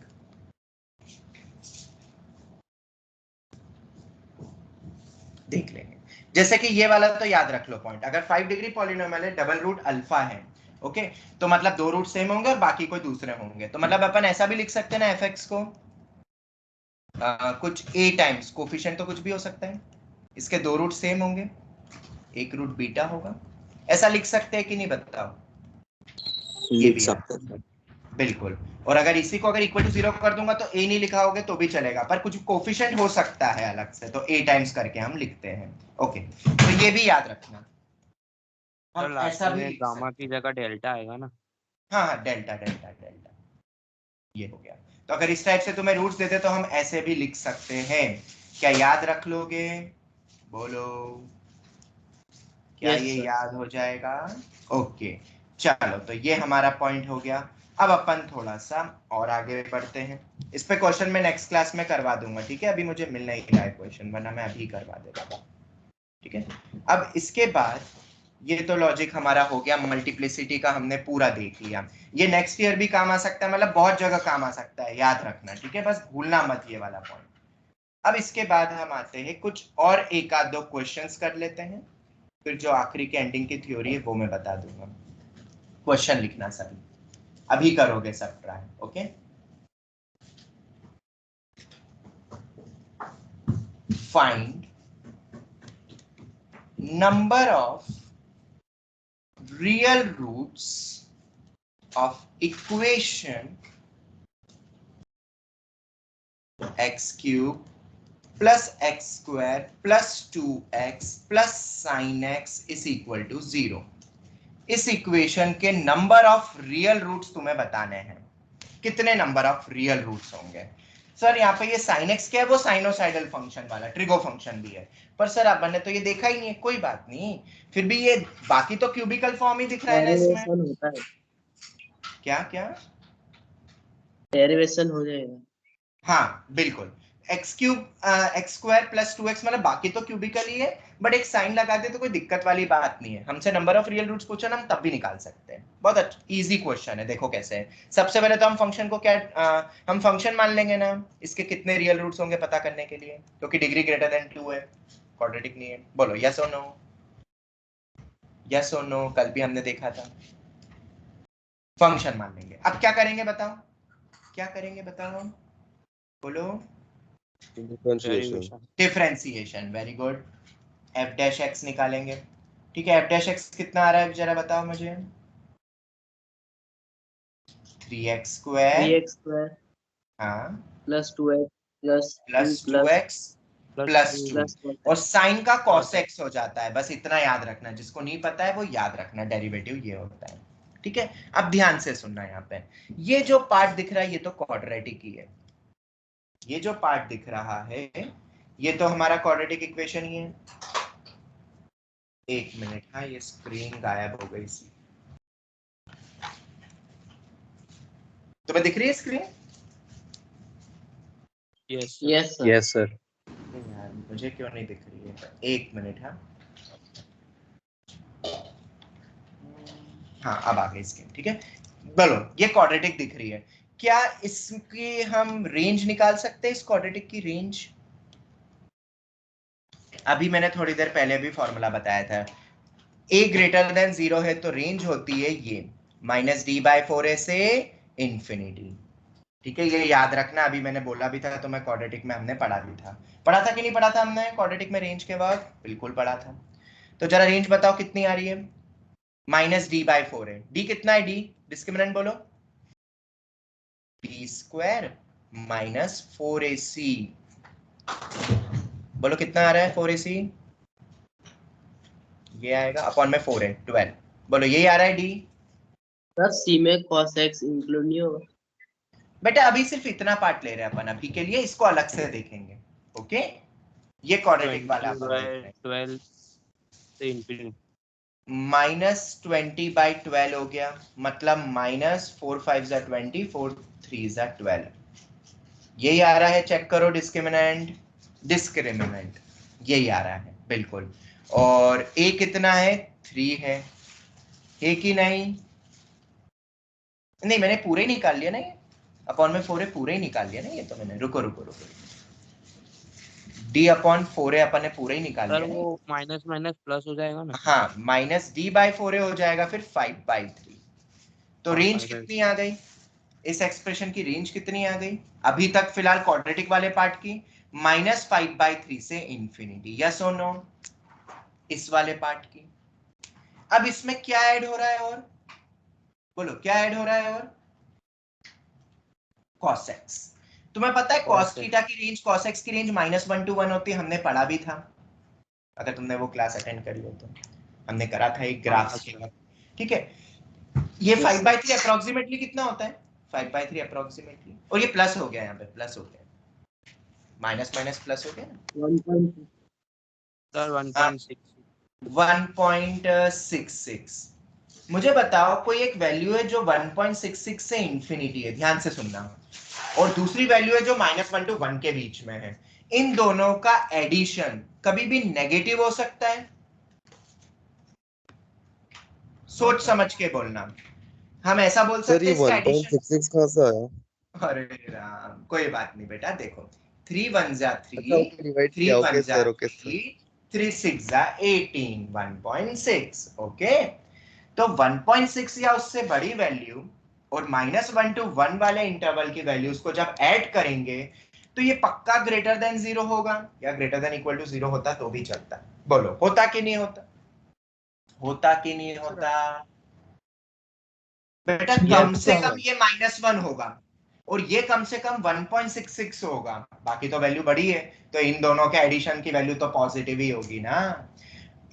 देख लेंगे। जैसे कि ये वाला तो याद रख लो पॉइंट, अगर 5 डिग्री पॉलिनोमियल है, डबल रूट अल्फा है, ओके, तो मतलब 2 रूट सेम होंगे और बाकी कोई दूसरे होंगे। तो मतलब अपन ऐसा भी लिख सकते हैं ना एफ को, कुछ a टाइम्स कोफिशिएंट तो कुछ भी हो सकता है, इसके 2 रूट सेम होंगे, एक रूट बीटा होगा, ऐसा लिख सकते हैं कि नहीं? बताओ। ये लिख भी सकते है हैं। बिल्कुल। और अगर इसी को अगर इक्वल टू 0 कर दूंगा तो a नहीं लिखा होगा तो भी चलेगा, पर कुछ कोफिशिएंट हो सकता है अलग से, तो a टाइम्स करके हम लिखते हैं। ओके, तो ये भी याद रखना, तो हम लास्ट ऐसा भी में लिख गामा सकते की हैं। जगह डेल्टा आएगा ना? हाँ हाँ, डेल्टा डेल्टा डेल्टा, ये हो गया। तो अगर इस टाइप से तुम्हें रूट्स देते तो हम ऐसे भी लिख सकते हैं। क्या याद रख लोगे? बोलो, क्या Yes, ये sir. याद हो जाएगा? ओके, चलो, तो ये हमारा पॉइंट हो गया। अब अपन थोड़ा सा और आगे बढ़ते हैं। इस पे क्वेश्चन मैं नेक्स्ट क्लास में करवा दूंगा, ठीक है? अभी मुझे मिल नहीं रहा है क्वेश्चन, वरना मैं अभी करवा देता था, ठीक है? अब इसके बाद ये तो लॉजिक हमारा हो गया, मल्टीप्लिसिटी का हमने पूरा देख लिया। ये नेक्स्ट ईयर भी काम आ सकता है, मतलब बहुत जगह काम आ सकता है, याद रखना, ठीक है? बस भूलना मत ये वाला पॉइंट। अब इसके बाद हम आते हैं कुछ और एक आध दो क्वेश्चंस कर लेते हैं, फिर जो आखिरी के एंडिंग की थ्योरी है वो मैं बता दूंगा। क्वेश्चन लिखना सभी, अभी करोगे सब try, okay? Find number of real roots of equation x cube plus x square plus 2x plus sin x is equal to 0। इस इक्वेशन के नंबर ऑफ रियल रूट्स तुम्हें बताने हैं। कितने नंबर ऑफ रियल रूट्स होंगे? Sir यहाँ पे ये sin x क्या है? वो साइनोसाइडल फंक्शन वाला ट्रिगो फंक्शन भी है, पर सर अपन ने तो ये देखा ही नहीं है। कोई बात नहीं, फिर भी ये बाकी तो क्यूबिकल फॉर्म ही दिख रहा है ना इसमें। डेरिवेशन होता है, क्या क्या? डेरिवेशन हो जाएगा। हाँ बिल्कुल, x cube x square plus 2x, मतलब बाकी तो क्यूबिकल ही है, बट एक साइन लगा दे तो कोई दिक्कत वाली बात नहीं है। हमसे नंबर ऑफ रियल रूट्स पूछो ना, हम तब भी निकाल सकते हैं। बहुत अच्छा इजी क्वेश्चन है। देखो कैसे है, सबसे पहले तो हम फंक्शन को क्या हम फंक्शन मान लेंगे ना, इसके कितने रियल रूट्स होंगे पता करने के लिए, क्योंकि डिग्री ग्रेटर देन 2 है, क्वाड्रेटिक नहीं है। बोलो यस और नो, यस और नो, कल भी हमने देखा था। फंक्शन मान लेंगे। अब क्या करेंगे बताओ, क्या करेंगे बताओ हम? बोलो। Differentiation. Differentiation, very good. F dash x निकालेंगे, ठीक है? एफ डैश एक्स कितना आ रहा है जरा बताओ मुझे? 3x स्क्वायर, 3x स्क्वायर हाँ, plus 2x plus plus 2 2x plus 2 plus और साइन का cos x हो जाता है, बस इतना याद रखना, जिसको नहीं पता है वो याद रखना, डेरिवेटिव ये होता है। ठीक है, अब ध्यान से सुनना, यहाँ पे ये जो पार्ट दिख रहा है ये तो क्वाड्रेटिक ही है, ये जो पार्ट दिख रहा है ये तो हमारा क्वाड्रेटिक इक्वेशन ही है। एक मिनट, हाँ ये स्क्रीन गायब हो गई सी, तुम्हें दिख रही है स्क्रीन? Yes sir. यार मुझे क्यों नहीं दिख रही है, एक मिनट। हाँ अब आ गई स्क्रीन, ठीक है। बोलो, ये क्वाड्रेटिक दिख रही है, क्या इसकी हम रेंज निकाल सकते हैं, इस क्वाड्रेटिक की रेंज? अभी मैंने थोड़ी देर पहले भी फॉर्मूला बताया था, a ग्रेटर देन 0 है तो रेंज होती है ये -d/4a से इंफिनिटी। ठीक है, ये याद रखना, अभी मैंने बोला भी था, तो मैं क्वाड्रेटिक में हमने पढ़ा भी था, पढ़ा था कि नहीं पढ़ा था हमने क्वाड्रेटिक में रेंज के बाद? बिल्कुल पढ़ा था। तो जरा रेंज बताओ कितनी आ रही है? -d/4 है, d कितना है? d डिस्क्रिमिनेंट बोलो। b² - 4ac, बोलो कितना आ रहा है? 4ac ये आएगा, अपॉन में 4 है 12, बोलो यही आ रहा है d। सर c में cos x इंक्लूड नहीं होगा? बेटा अभी सिर्फ इतना पार्ट ले रहे हैं अपन, अभी के लिए इसको अलग से देखेंगे। ओके, ये क्वाड्रेटिक वाला अपन देख रहे हैं। 12 से इंफिनिटी -20/12 हो गया, मतलब -4 5 20, 4 3 12, यही आ रहा है, चेक करो डिस्क्रिमिनेंट, डिस्क्रिमिनेंट यही आ रहा है बिल्कुल। और a कितना है? 3 है, है कि नहीं? नहीं मैंने पूरे ही निकाल लिया ना, ये अपॉन में 4 है, पूरे ही निकाल लिया ना ये तो मैंने, रुको रुको रुको, d/4 है, अपन ने पूरे ही निकाल सर, लिया ना। वो माइनस माइनस प्लस हो जाएगा ना? हाँ, -d/4 हो जाएगा, फिर 5/3, तो हाँ, रेंज 5/3 कितनी आ गई? इस एक्सप्रेशन की रेंज कितनी आ गई अभी तक फिलहाल क्वाड्रेटिक वाले पार्ट की? -5/3 से इंफिनिटी, यस और नो? इस वाले पार्ट की। अब इसमें क्या ऐड हो रहा है और? बोलो क्या ऐड हो रहा है और? cos x। तुम्हें पता है cos Cos x। थीटा की रेंज, cos x की रेंज -1 to 1 होती है, हमने पढ़ा भी था, अगर तुमने वो क्लास अटेंड करी हो तो हमने करा था एक ग्राफ हाँ, के। ठीक है, ये 5/3 अप्रोक्सीमेटली कितना होता है? 5/3 अप्रोक्सीमेटली, और ये प्लस हो गया, यहाँ पे प्लस हो गया, माइनस माइनस प्लस हो गया ना। 1.6 सर 1.6 1.66। मुझे बताओ कोई एक वैल्यू है जो 1.66 से इंफिनिटी है, ध्यान से सुनना, और दूसरी वैल्यू है जो -1 to 1 के बीच में है, इन दोनों का एडिशन कभी भी नेगेटिव हो सकता है? सोच समझ के बोलना, हम ऐसा बोल सर सकते ये हैं इसका एडिशन? 1.66 कहाँ से आया? अरे राम, कोई बात नहीं बेटा, देखो 3 1 जा 3, अच्छा ओके, डिवाइड 3 किया, 1 ओके जा सर, ओके सर। 3, 3 6 जा 18, 1.6। ओके, तो 1.6 या उससे बड़ी वैल्यू और -1 to 1 वाले इंटरवल की वैल्यूज को जब ऐड करेंगे तो ये पक्का ग्रेटर देन 0 होगा, या ग्रेटर देन इक्वल टू 0 होता तो भी चलता। बोलो होता कि नहीं होता? होता कि नहीं होता? बेटा कम से कम ये -1 होगा और ये कम से कम 1.66 होगा, बाकी तो वैल्यू बड़ी है, तो इन दोनों के एडिशन की वैल्यू तो पॉजिटिव ही होगी ना।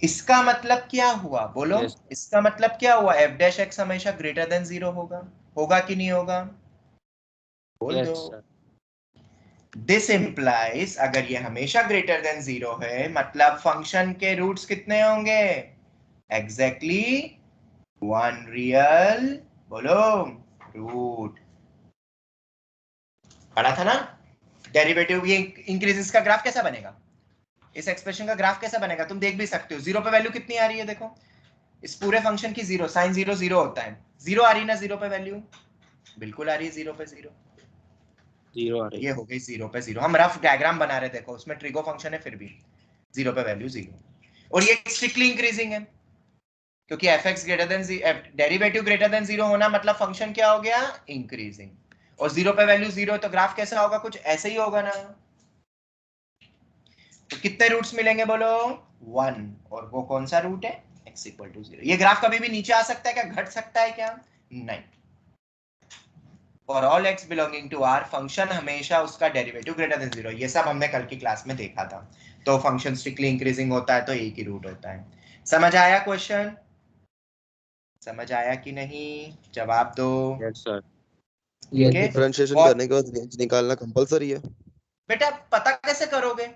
इसका मतलब क्या हुआ बोलो? Yes, इसका मतलब क्या हुआ? f' हमेशा ग्रेटर देन 0 होगा, होगा कि नहीं होगा? बोल yes दो। सर। दिस इंप्लाइज, अगर ये हमेशा ग्रेटर देन 0 है, मतलब फंक्शन के रूट्स कितने होंगे? एग्जैक्टली 1 रियल, बोलो, रूट। पढ़ा था ना डेरिवेटिव, ये इंक्रीजेस का ग्राफ कैसा बनेगा, इस एक्सप्रेशन का ग्राफ कैसा बनेगा तुम देख भी सकते हो। 0 पे वैल्यू कितनी आ रही है? देखो इस पूरे फंक्शन की 0, साइन 0 0 होता है, 0 आ रही ना 0 पे वैल्यू? बिल्कुल आ रही है 0 पे 0, 0 आ रही ये हो गई 0 पे 0। हम रफ डायग्राम बना रहे, देखो उसमें ट्रिगो फंक्शन है, फिर भी 0 पे वैल्यू 0, और ये स्ट्रिक्टली इंक्रीजिंग है क्योंकि fx greater than derivative greater than 0 होना मतलब फंक्शन क्या हो गया? इंक्रीजिंग, और 0 पे वैल्यू 0 है तो ग्राफ कैसा होगा? कुछ ऐसे ही होगा ना। तो कितने रूट्स मिलेंगे बोलो? 1, और वो कौन सा रूट है? x equal to 0। ये ग्राफ कभी भी नीचे आ सकता है क्या? घट सकता है क्या? नहीं। For all x belonging to r function हमेशा उसका डेरिवेटिव ग्रेटर देन 0। ये सब हमने कल की क्लास में देखा था। तो फंक्शन स्ट्रिक्टली इंक्रीजिंग होता है तो एक ही रूट होता है। समझ आया क्वेश्चन? समझ आया कि नहीं? जवाब दो। Yes sir. ठीक है। डिफरेंशिएशन और करने के बाद रेंज निकालना कंपलसरी है। बेटा पता कैसे करोगे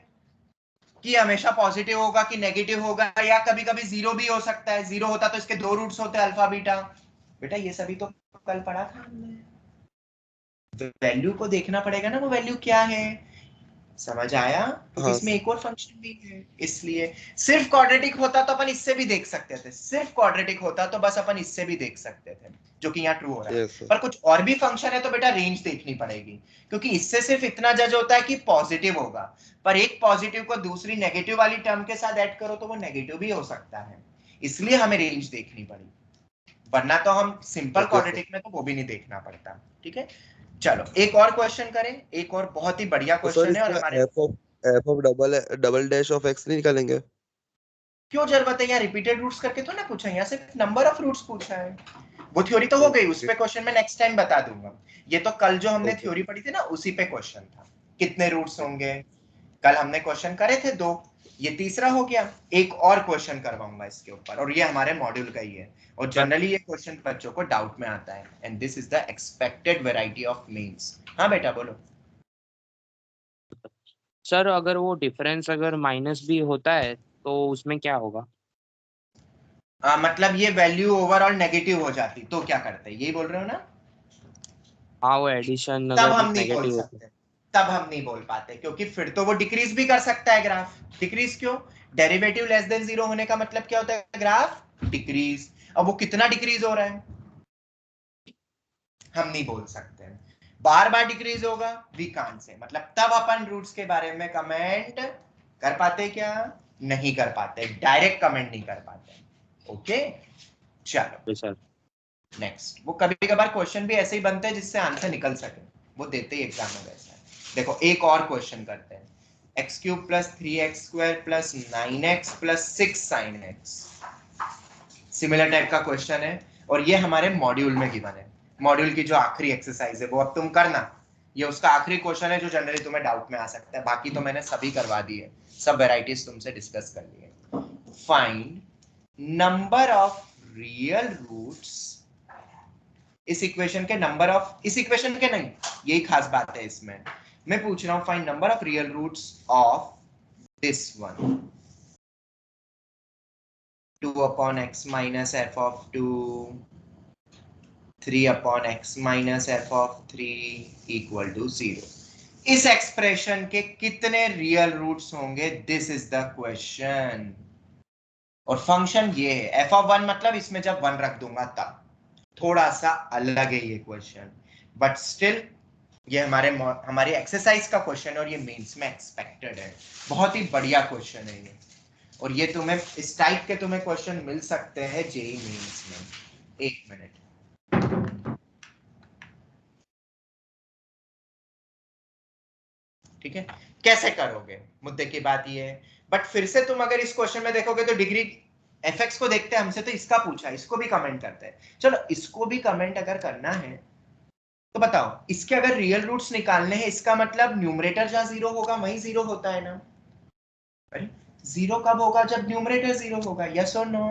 कि हमेशा पॉजिटिव होगा कि नेगेटिव होगा, या कभी कभी जीरो भी हो सकता है। जीरो होता तो इसके दो रूट्स होते अल्फा बीटा। बेटा ये सभी तो कल पढ़ा था हमने। वैल्यू को देखना पड़ेगा ना, वो वैल्यू क्या है। समझ आया? क्योंकि हाँ इसमें एक और फंक्शन भी है, इसलिए सिर्फ क्वाड्रेटिक होता तो अपन इससे भी देख सकते थे। सिर्फ क्वाड्रेटिक होता तो बस अपन इससे भी देख सकते थे, जो कि यहाँ ट्रू हो रहा है। Yes sir. पर कुछ और भी फंक्शन है तो बेटा रेंज देखनी पड़ेगी, क्योंकि इससे सिर्फ इतना जज होता है कि पॉजिटिव होगा, पर एक पॉजिटिव को दूसरी नेगेटिव वाली टर्म के साथ ऐड करो तो वो नेगेटिव भी हो सकता है। इसलिए हमें रेंज देखनी पड़ी, वरना तो हम सिंपल Okay, क्वाड्रेटिक में तो वो भी नहीं देखना पड़ता। ठीक है, चलो एक और क्वेश्चन करें। एक और बहुत ही बढ़िया तो सर क्वेश्चन है और इसका हमारे f of double dash of x नहीं निकालेंगे? क्यों जरूरत है? यहाँ रिपीटेड रूट्स करके तो ना पूछा, यहाँ सिर्फ नंबर ऑफ रूट्स पूछा है। वो थ्योरी तो हो गई, उस पे क्वेश्चन में नेक्स्ट टाइम बता दूंगा। ये तो कल जो हमने Okay. थ्योरी पढ़ी थी ना, उसी पे क्वेश्चन था। कितने रूट्स होंगे? कल हमने क्वेश्चन करे थे 2, ये तीसरा हो गया। एक और क्वेश्चन करवाऊंगा इसके ऊपर, और ये हमारे मॉड्यूल का ही है। और जनरली ये क्वेश्चन बच्चों को डाउट में आता है, and this is the expected variety of means. हाँ बेटा बोलो। सर अगर वो डिफरेंस अगर माइनस भी होता है तो उसमें क्या होगा? मतलब ये वैल्यू ओवरऑल नेगेटिव हो जाती तो क्या करते, यही बोल रहे हो ना? हाँ वो एडिशन तब अगर हम नहीं बोल नेगेटिव होता सकते, तब हम नहीं बोल पाते, क्योंकि फिर तो वो डिक्रीज भी कर सकता है ग्राफ। डिक्रीज क्यों? डेरिवेटिव लेस देन 0 होने का मतलब क्या होता है? Graph decrease. अब वो कितना डिक्रीज हो रहा है हम नहीं बोल सकते। बार बार डिक्रीज होगा वी कांट से, मतलब तब अपन रूट्स के बारे में कमेंट कर पाते क्या? नहीं कर पाते, डायरेक्ट कमेंट नहीं कर पाते। ओके चलो है सर। नेक्स्ट। वो कभी कभार क्वेश्चन भी ऐसे ही बनते हैं जिससे आंसर निकल सके, वो देते ही एग्जाम में वैसा है। देखो एक और क्वेश्चन करते हैं। X cube plus 3x square plus 9x plus 6 sin x। Similar type का क्वेश्चन है, और ये हमारे मॉड्यूल में गिवन है। मॉड्यूल की जो आखिरी एक्सरसाइज है वो अब तुम करना। ये उसका आखिरी क्वेश्चन है जो जनरली तुम्हें डाउट में आ सकता है, बाकी तो मैंने सभी करवा दी है, सब वेराइटीज तुमसे डिस्कस कर ली है। Find number of real roots. इस इक्वेशन के नंबर ऑफ, इस इक्वेशन के नहीं, यही खास बात है इसमें। मैं पूछ रहा हूं find number of real roots of this one. 2 upon x minus f of 2, 3 upon x minus f of 3 equal to 0। इस एक्सप्रेशन के कितने रियल रूट्स होंगे? This is the question. और फंक्शन ये है f of 1, मतलब इसमें जब 1 रख दूंगा तब। थोड़ा सा अलग है ये क्वेश्चन, बट स्टिल ये हमारी एक्सरसाइज का क्वेश्चन, और ये मेंस में एक्सपेक्टेड है। बहुत ही बढ़िया क्वेश्चन है ये, और ये तुम्हें इस टाइप के तुम्हें क्वेश्चन मिल सकते हैं जेईई मेंस में। 1 मिनट। ठीक है, कैसे करोगे मुद्दे की बात ये है। बट फिर से तुम अगर इस क्वेश्चन में देखोगे तो डिग्री एफएक्स को देखते हैं, हमसे तो इसका पूछा, इसको भी कमेंट करते हैं। चलो इसको भी कमेंट अगर करना है तो बताओ, इसके अगर रियल रूट्स निकालने हैं, इसका मतलब न्यूमरेटर जहां 0 होगा वहीं 0 होता है ना। अरे 0 कब होगा? जब न्यूमरेटर 0 होगा। यस और नो?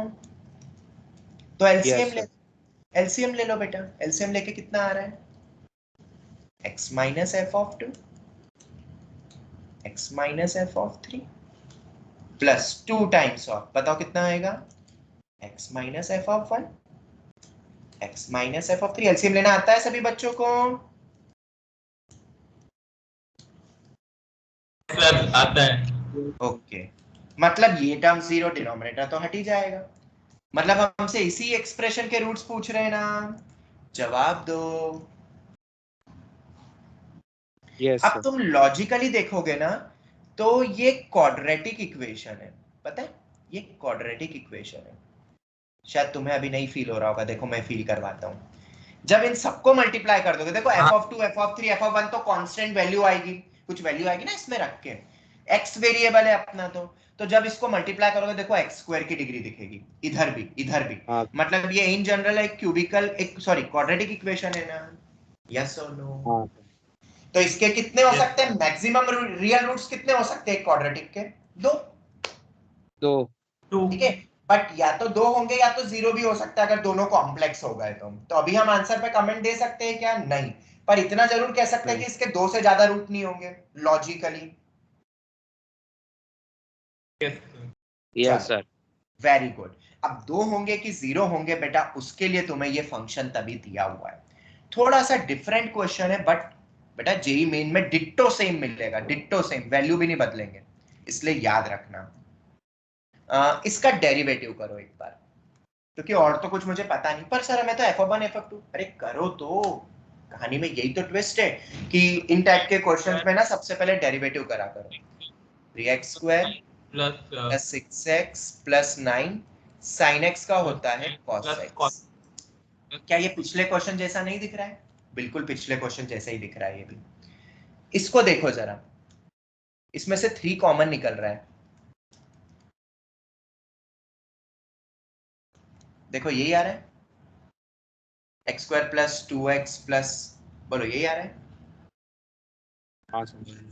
तो एलसीएम ले लो बेटा। एलसीएम लेके कितना आ रहा है? x minus F of 2, x minus F of 3 plus 2 times of, बताओ कितना आएगा? x minus F of 1, x minus F of 3। LCM लेना आता है सभी बच्चों को? सर आता है। ओके, मतलब ये टर्म 0, डिनोमिनेटर तो हट ही जाएगा। मतलब हमसे इसी एक्सप्रेशन के रूट्स पूछ रहे हैं ना। जवाब दो। अब तुम लॉजिकली देखोगे ना तो ये क्वाड्रेटिक इक्वेशन है, पता है? ये क्वाड्रेटिक इक्वेशन है। शायद तुम्हें अभी नहीं फील हो रहा होगा, देखो मैं फील करवाता हूँ। जब इन सबको मल्टीप्लाई कर दोगे, देखो f of 2, f of 3, f of 1 तो कांस्टेंट वैल्यू आएगी, कुछ वैल्यू आएगी ना इसमें रख के। x वेरिएबल है अपना, तो जब इसको मल्टीप्लाई करोगे देखो x स्क्वायर की डिग्री दिखेगी, इधर भी इधर भी। मतलब ये इन जनरल एक क्यूबिकल, एक सॉरी क्वाड्रेटिक इक्वेशन है ना। यस और नो? हाँ तो इसके कितने हो Yes. सकते हैं? मैक्सिमम रियल रूट्स कितने हो सकते हैं क्वाड्रेटिक के? 2, दो 2. ठीक है। बट या तो 2 होंगे या तो 0 भी हो सकता है अगर दोनों कॉम्प्लेक्स हो गए तो अभी हम आंसर पे कमेंट दे सकते हैं क्या? नहीं। पर इतना जरूर कह सकते हैं कि इसके 2 से ज्यादा रूट नहीं होंगे logically. Yes. Yes sir. Very good. अब 2 होंगे कि 0 होंगे बेटा, उसके लिए तुम्हें ये फंक्शन तभी दिया हुआ है। थोड़ा सा डिफरेंट क्वेश्चन है बट बेटा जेई मेन में डिट्टो सेम मिलेगा, डिट्टो सेम, वैल्यू भी नहीं बदलेंगे, इसलिए याद रखना। इसका डेरिवेटिव करो एक बार, क्योंकि और तो कुछ मुझे पता नहीं। पर सर हमें तो f(1) f(2), अरे करो तो। कहानी में यही तो ट्विस्ट है कि इन टाइप के क्वेश्चंस में ना सबसे पहले डेरिवेटिव करा करो। 3x² Plus 6x + 9 sin x का होता है cos plus x। cos. क्या ये पिछले क्वेश्चन जैसा नहीं दिख रहा है? बिल्कुल पिछले क्वेश्चन जैसा ही दिख रहा है ये भी। इसको देखो जरा, इसमें से 3 कॉमन निकल रहा है। देखो यही आ रहा है, x² + 2x प्लस, बोलो यही आ रहा है? हाँ सर।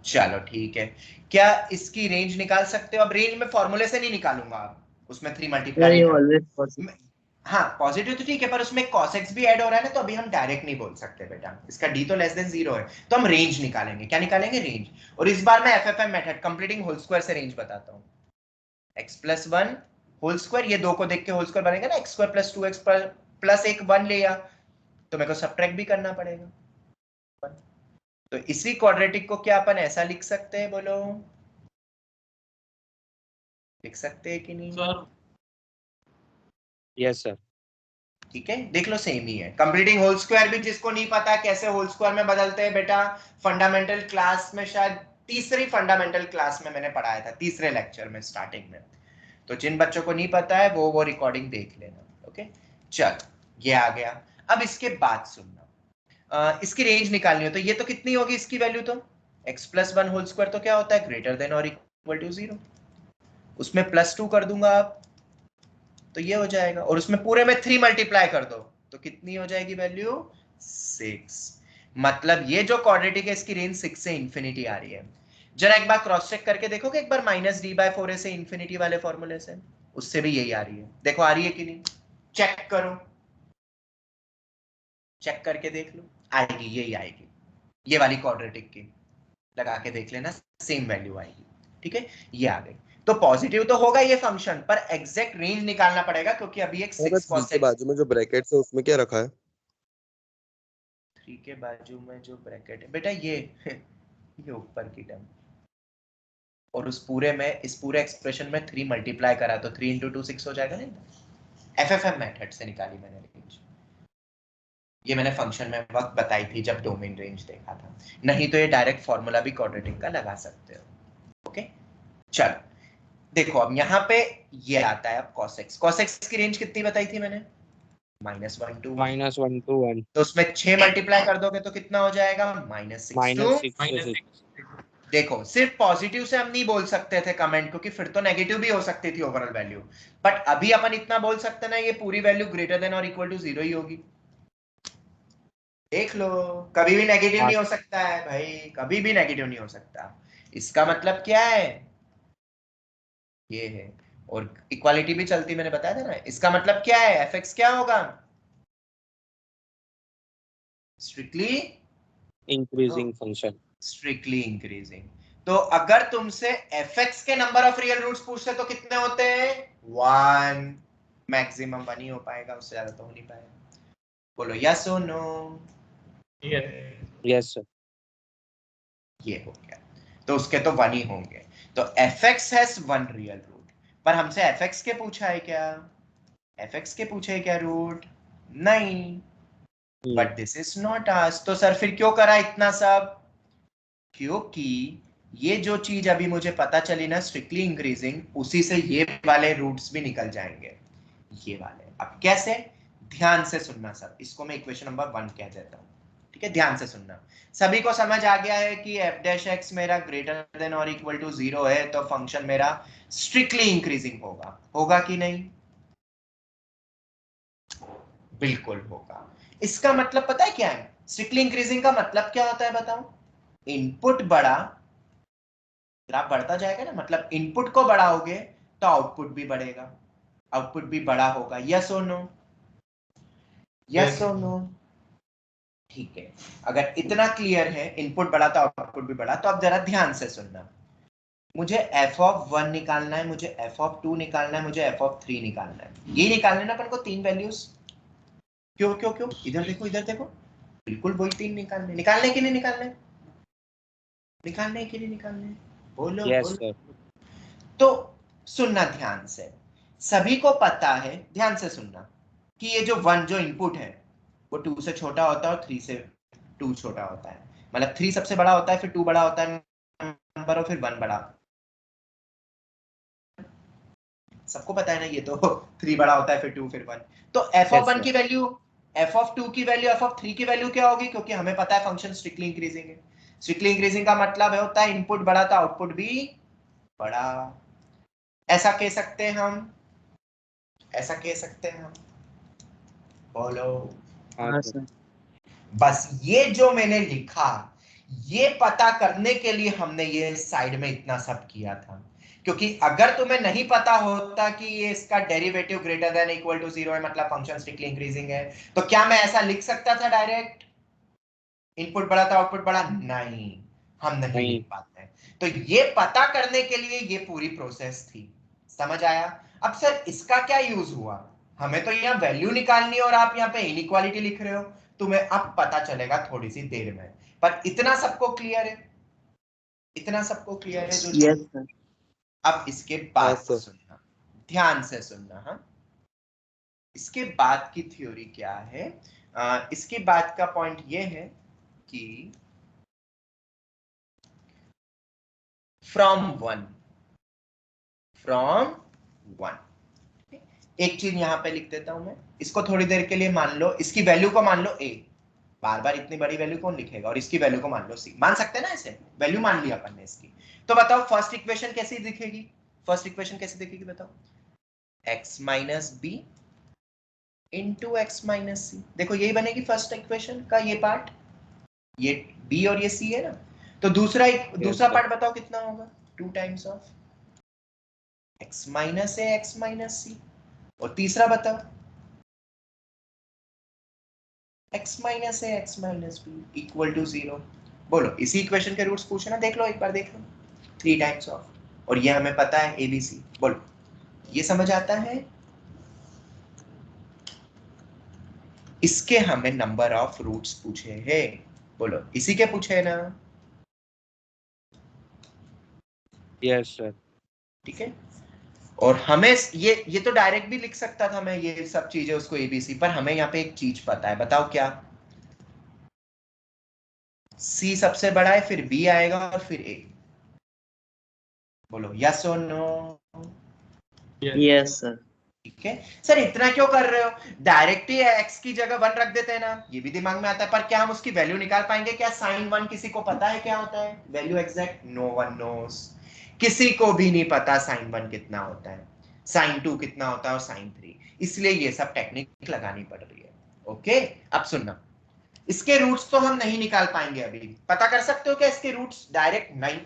चलो ठीक है। क्या इसकी रेंज निकाल सकते हो? अब रेंज में फॉर्मूले से नहीं निकालूंगा, आप उसमें 3 Sir, मल्टीप्लाई you कर। always possible. हाँ पॉजिटिव तो ठीक है, पर उसमें cos x भी ऐड हो रहा है ना, तो अभी हम डायरेक्ट नहीं बोल सकते बेटा, इसका d तो लेस देन 0 है, तो हम रेंज निकालेंगे। क्या निकालेंगे? रेंज। और इस बार मैं FFM method completing whole square से रेंज बताता हूँ। x + 1 होल स्क्वायर, ये 2 को देख के होल स्क्वायर बनेगा ना, x² + 2x प्लस 1 1 लिया तो मेरे को सब्ट्रैक्ट भी करना पड़ेगा। तो इसी क्वाड्रेटिक को क्या अपन ऐसा लिख सकते हैं? बोलो लिख सकते हैं कि नहीं? Sir, yes sir. ठीक है, देख लो सेम ही है। कंप्लीटिंग होल स्क्वायर भी जिसको नहीं पता कैसे होल स्क्वायर में बदलते हैं बेटा, फंडामेंटल क्लास में, शायद तीसरी फंडामेंटल क्लास में मैंने पढ़ाया था, तीसरे लेक्चर में स्टार्टिंग में। तो जिन बच्चों को नहीं पता है वो रिकॉर्डिंग देख लेना। ओके चल, ये आ गया। अब इसके बाद सुनना, इसकी रेंज निकालनी हो तो ये तो कितनी होगी इसकी वैल्यू? तो x + 1 होल स्क्वायर तो क्या होता है? ग्रेटर देन और इक्वल टू 0। उसमें +2 कर दूंगा आप तो ये हो जाएगा, और उसमें पूरे में 3 मल्टीप्लाई कर दो तो कितनी हो जाएगी वैल्यू? 6। मतलब ये जो क्वाड्रेटिक है इसकी रेंज 6 से इंफिनिटी आ रही है। जरा एक बार क्रॉस चेक करके देखोगे एक बार -d/4a से इंफिनिटी वाले फॉर्मूले से, उससे भी यही आ रही है। देखो आ रही है कि नहीं, चेक करो, चेक करके देख लो, आएगी, यही आएगी, ये वाली क्वाड्रेटिक की लगा के देख लेना, सेम वैल्यू आएगी। ठीक है, ये आ गई। तो पॉजिटिव तो होगा ये फंक्शन, पर एग्जैक्ट रेंज निकालना पड़ेगा क्योंकि अभी एक 6 3 cos के x। बाजू में जो ब्रैकेट्स है उसमें क्या रखा है? 3 के बाजू में जो ब्रैकेट है बेटा ये ये ऊपर की टर्म, और उस पूरे में, इस पूरे एक्सप्रेशन में 3 मल्टीप्लाई करा तो 3 × 2 6 हो जाएगा नहीं। FFM मेथड से निकाली मैंने रेंज, ये मैंने फंक्शन में वक्त बताई थी जब डोमेन रेंज देखा था। नहीं तो ये डायरेक्ट फॉर्मूला भी क्वाड्रेटिक का लगा सकते हो। ओके चलो देखो, अब यहाँ पे ये आता है अब cos x। cos x की रेंज कितनी बताई थी मैंने? -1 to 1। -1 to 1 तो उसमें 6 मल्टीप्लाई कर दोगे तो कितना हो जाएगा? -6 to। -6 to 6। देखो सिर्फ पॉजिटिव से हम नहीं बोल सकते थे कमेंट, क्योंकि फिर तो नेगेटिव भी हो सकती थी ओवरऑल वैल्यू। बट अभी अपन इतना बोल सकते ना, ये पूरी वैल्यू ग्रेटर देन और इक्वल टू 0 ही होगी। देख लो, कभी भी नेगेटिव नहीं हो सकता है भाई, कभी भी नेगेटिव नहीं हो सकता। इसका मतलब क्या है? ये है, और इक्वालिटी भी चलती, मैंने बताया था ना। इसका मतलब क्या है? fx क्या होगा? Strictly increasing function. Strictly increasing. तो अगर तुमसे fx के नंबर ऑफ रियल रूट्स पूछते तो कितने होते हैं? 1। मैक्सिमम 1 ही हो पाएगा, उससे ज्यादा तो हो नहीं पाएगा। बोलो यस और नो? yes. Yes sir. ये हो गया, तो उसके तो 1 ही होंगे। तो fx हैज 1 रियल रूट। पर हमसे fx के पूछा है क्या? fx के पूछे है क्या रूट? नहीं। But this is not asked. तो सर फिर क्यों करा इतना सब? क्योंकि ये जो चीज अभी मुझे पता चली ना, स्ट्रिक्टली इंक्रीजिंग, उसी से ये वाले रूट्स भी निकल जाएंगे, ये वाले। अब कैसे? ध्यान से सुनना सब, इसको मैं इक्वेशन नंबर 1 कह देता हूँ। ठीक है, ध्यान से सुनना। सभी को समझ आ गया है कि f' मेरा ग्रेटर देन और इक्वल टू 0 है, तो फंक्शन मेरा स्ट्रिक्टली इंक्रीजिंग होगा। होगा कि नहीं? बिल्कुल होगा। इसका मतलब पता है क्या है? स्ट्रिक्टली इंक्रीजिंग का मतलब क्या होता है बताओ? इनपुट बड़ा, ग्राफ बढ़ता जाएगा ना, मतलब इनपुट को बढ़ाओगे तो आउटपुट भी बढ़ेगा, आउटपुट भी बड़ा होगा। यस और नो? यस और नो? ठीक है, अगर इतना क्लियर है इनपुट बढ़ा तो आउटपुट भी बढ़ा, तो अब जरा ध्यान से सुनना। मुझे f(1) निकालना है, मुझे f(2) निकालना है, मुझे f(3) निकालना है। ये निकालने ना अपन को 3 वैल्यूज। क्यों क्यों क्यों? इधर देखो, इधर देखो, बिल्कुल वही 3 निकालने। निकालने के लिए निकालने, निकालने के लिए निकालने। बोलो यस बोलो। सर। तो सुनना ध्यान से, सभी को पता है, ध्यान से सुनना, कि ये जो 1 जो इनपुट है वो 2 से छोटा होता है और 3 से 2 छोटा होता है। मतलब 3 सबसे बड़ा होता है, फिर 2 बड़ा होता है नंबर, और फिर 1 बड़ा। सबको पता है ना ये तो 3 बड़ा होता है, फिर 2, फिर 1। तो f(1) की वैल्यू, f(2) की वैल्यू, f(3) की वैल्यू क्या होगी? क्योंकि हमें पता है फंक्शन स्ट्रिक्टली इंक्रीजिंग है। स्ट्रिक्टली इंक्रीजिंग का मतलब होता है इनपुट बड़ा तो आउटपुट भी बड़ा। ऐसा कह सकते हैं हम, ऐसा कह सकते हैं हम। बोलो। हाँ हाँ सर। सर। बस ये जो मैंने लिखा, ये पता करने के लिए हमने ये साइड में इतना सब किया था। क्योंकि अगर तुम्हें नहीं पता होता कि ये इसका derivative greater than equal to 0 है, मतलब फंक्शन स्ट्रिक्टली इंक्रीजिंग है, तो क्या मैं ऐसा लिख सकता था डायरेक्ट, इनपुट बड़ा था आउटपुट बड़ा? नहीं, हम नहीं लिख पाते। तो ये पता करने के लिए ये पूरी प्रोसेस थी। समझ आया? अब सर इसका क्या यूज हुआ? हमें तो यहाँ वैल्यू निकालनी है और आप यहाँ पे इनइक्वालिटी लिख रहे हो। तुम्हें अब पता चलेगा थोड़ी सी देर में, पर इतना सबको क्लियर है? इतना सबको क्लियर है? जो यस सर। अब इसके हाँ बाद सर। सुनना, ध्यान से सुनना। हाँ, इसके बाद की थ्योरी क्या है? इसके बाद का पॉइंट ये है कि फ्रॉम 1, एक चीज यहां पे लिख देता हूं मैं, इसको थोड़ी देर के लिए मान लो, इसकी वैल्यू को मान लो a, बार बार इतनी बड़ी वैल्यू कौन लिखेगा, और इसकी वैल्यू को मान लो c। मान सकते हैं ना ऐसे? वैल्यू मान लिया अपन ने इसकी। तो बताओ फर्स्ट इक्वेशन कैसी दिखेगी? फर्स्ट इक्वेशन कैसी दिखेगी बताओ? x minus B into X minus C. देखो यही बनेगी फर्स्ट इक्वेशन का ये पार्ट, ये b और ये c है ना। तो दूसरा पार्ट बताओ कितना होगा? 2 times of x minus a x minus C. और तीसरा बताओ, x minus a x minus B equal to 0। बोलो, इसी इक्वेशन के रूट्स पूछना, देख लो एक बार, देख लो। 3 टाइम्स ऑफ, और ये हमें पता है ABC। बोलो, ये समझ आता है? इसके हमें नंबर ऑफ रूट्स पूछे हैं। बोलो, इसी के पूछे ना? Yes sir. ठीक है। और हमें ये तो डायरेक्ट भी लिख सकता था मैं ये सब चीजें उसको ABC, पर हमें यहाँ पे एक चीज पता है। बताओ क्या? C सबसे बड़ा है, फिर B आएगा और फिर A। बोलो यस और नो? Yes sir. ठीक है सर, इतना क्यों कर रहे हो? डायरेक्ट ही x की जगह 1 रख देते हैं ना, ये भी दिमाग में आता है। पर क्या हम उसकी वैल्यू निकाल पाएंगे? क्या sin 1 किसी को पता है क्या होता है value exact? No one knows. किसी को भी नहीं पता sin 1 कितना होता है, sin 2 कितना होता है, और sin 3। इसलिए ये सब टेक्निक लगानी पड़ रही है। ओके, अब सुनना, इसके रूट्स तो हम नहीं निकाल पाएंगे अभी। पता कर सकते हो क्या इसके रूट्स डायरेक्ट? नहीं,